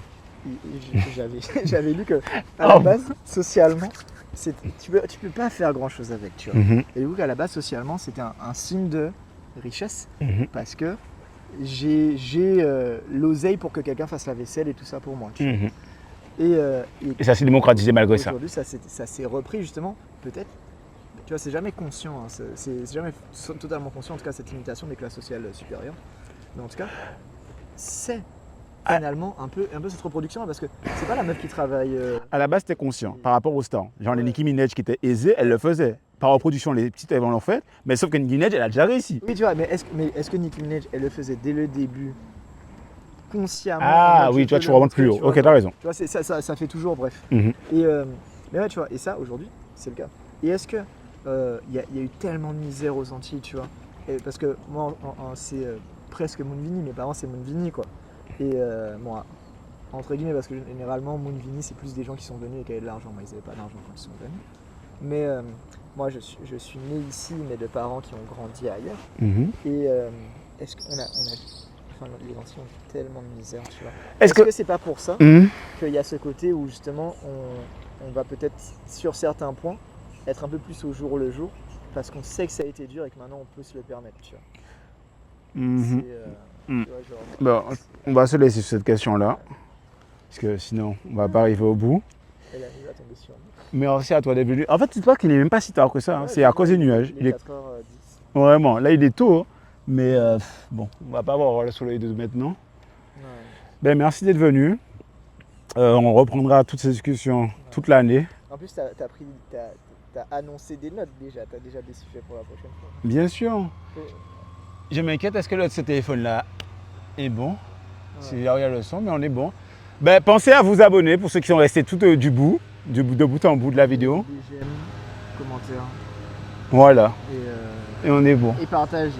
J'avais lu que à la base, socialement, tu peux pas faire grand chose avec, tu vois. Et du coup, à la base, socialement, c'était un signe de richesse parce que j'ai l'oseille pour que quelqu'un fasse la vaisselle et tout ça pour moi, tu vois. Et ça s'est démocratisé malgré ça. Aujourd'hui, ça s'est repris justement, peut-être. Tu vois, c'est jamais conscient, hein, c'est jamais totalement conscient, en tout cas, cette limitation des classes sociales supérieures. Mais en tout cas, c'est finalement un peu cette reproduction, parce que c'est pas la meuf qui travaille. À la base, c'était conscient par rapport aux stars. Genre les Nicki Minaj qui étaient aisées, elles le faisaient. Par reproduction, les petites elles l'ont fait, mais sauf que Nicki Minaj, elle a déjà réussi. Oui, tu vois, mais est-ce que Nicki Minaj, elle le faisait dès le début, consciemment? Ah oui, toi tu remontes plus haut. Ok, t'as raison. Tu vois, ça fait toujours, bref. Mais ouais, tu vois, et ça, aujourd'hui, c'est le cas. Et est-ce que il y a eu tellement de misère aux Antilles, tu vois, parce que moi, c'est presque Moonvini, mes parents, c'est Moonvini, quoi. Et moi, entre guillemets, parce que généralement, Moonvini, c'est plus des gens qui sont venus et qui avaient de l'argent. Moi, ils n'avaient pas d'argent quand ils sont venus. Mais moi, je suis né ici, mais de parents qui ont grandi ailleurs. Et est-ce qu'on a enfin, les Antilles ont tellement de misère, tu vois. Est-ce que c'est pas pour ça qu'il y a ce côté où justement, on va peut-être, sur certains points, être un peu plus au jour le jour, parce qu'on sait que ça a été dur et que maintenant, on peut se le permettre, tu vois. Tu vois, genre, bon, on va se laisser sur cette question-là, parce que sinon, on ne va pas arriver au bout. Elle arrive à tomber sur nous. Merci à toi d'être venu. En fait, tu vois qu'il n'est même pas si tard que ça, hein. C'est à cause des nuages. Il est 4h10. Vraiment, là il est tôt, hein. Mais bon, on va pas avoir le soleil de maintenant. Ouais. Ben, merci d'être venu. On reprendra toutes ces discussions toute l'année. En plus, t'as annoncé des notes déjà, t'as déjà des sujets pour la prochaine fois. Bien sûr. Je m'inquiète, est-ce que ce téléphone-là est bon? Si il y a le son, mais on est bon. Ben, pensez à vous abonner pour ceux qui sont restés tout de bout en bout de la vidéo. Des j'aime, commentaires. Voilà. Et on est bon. Et partagez.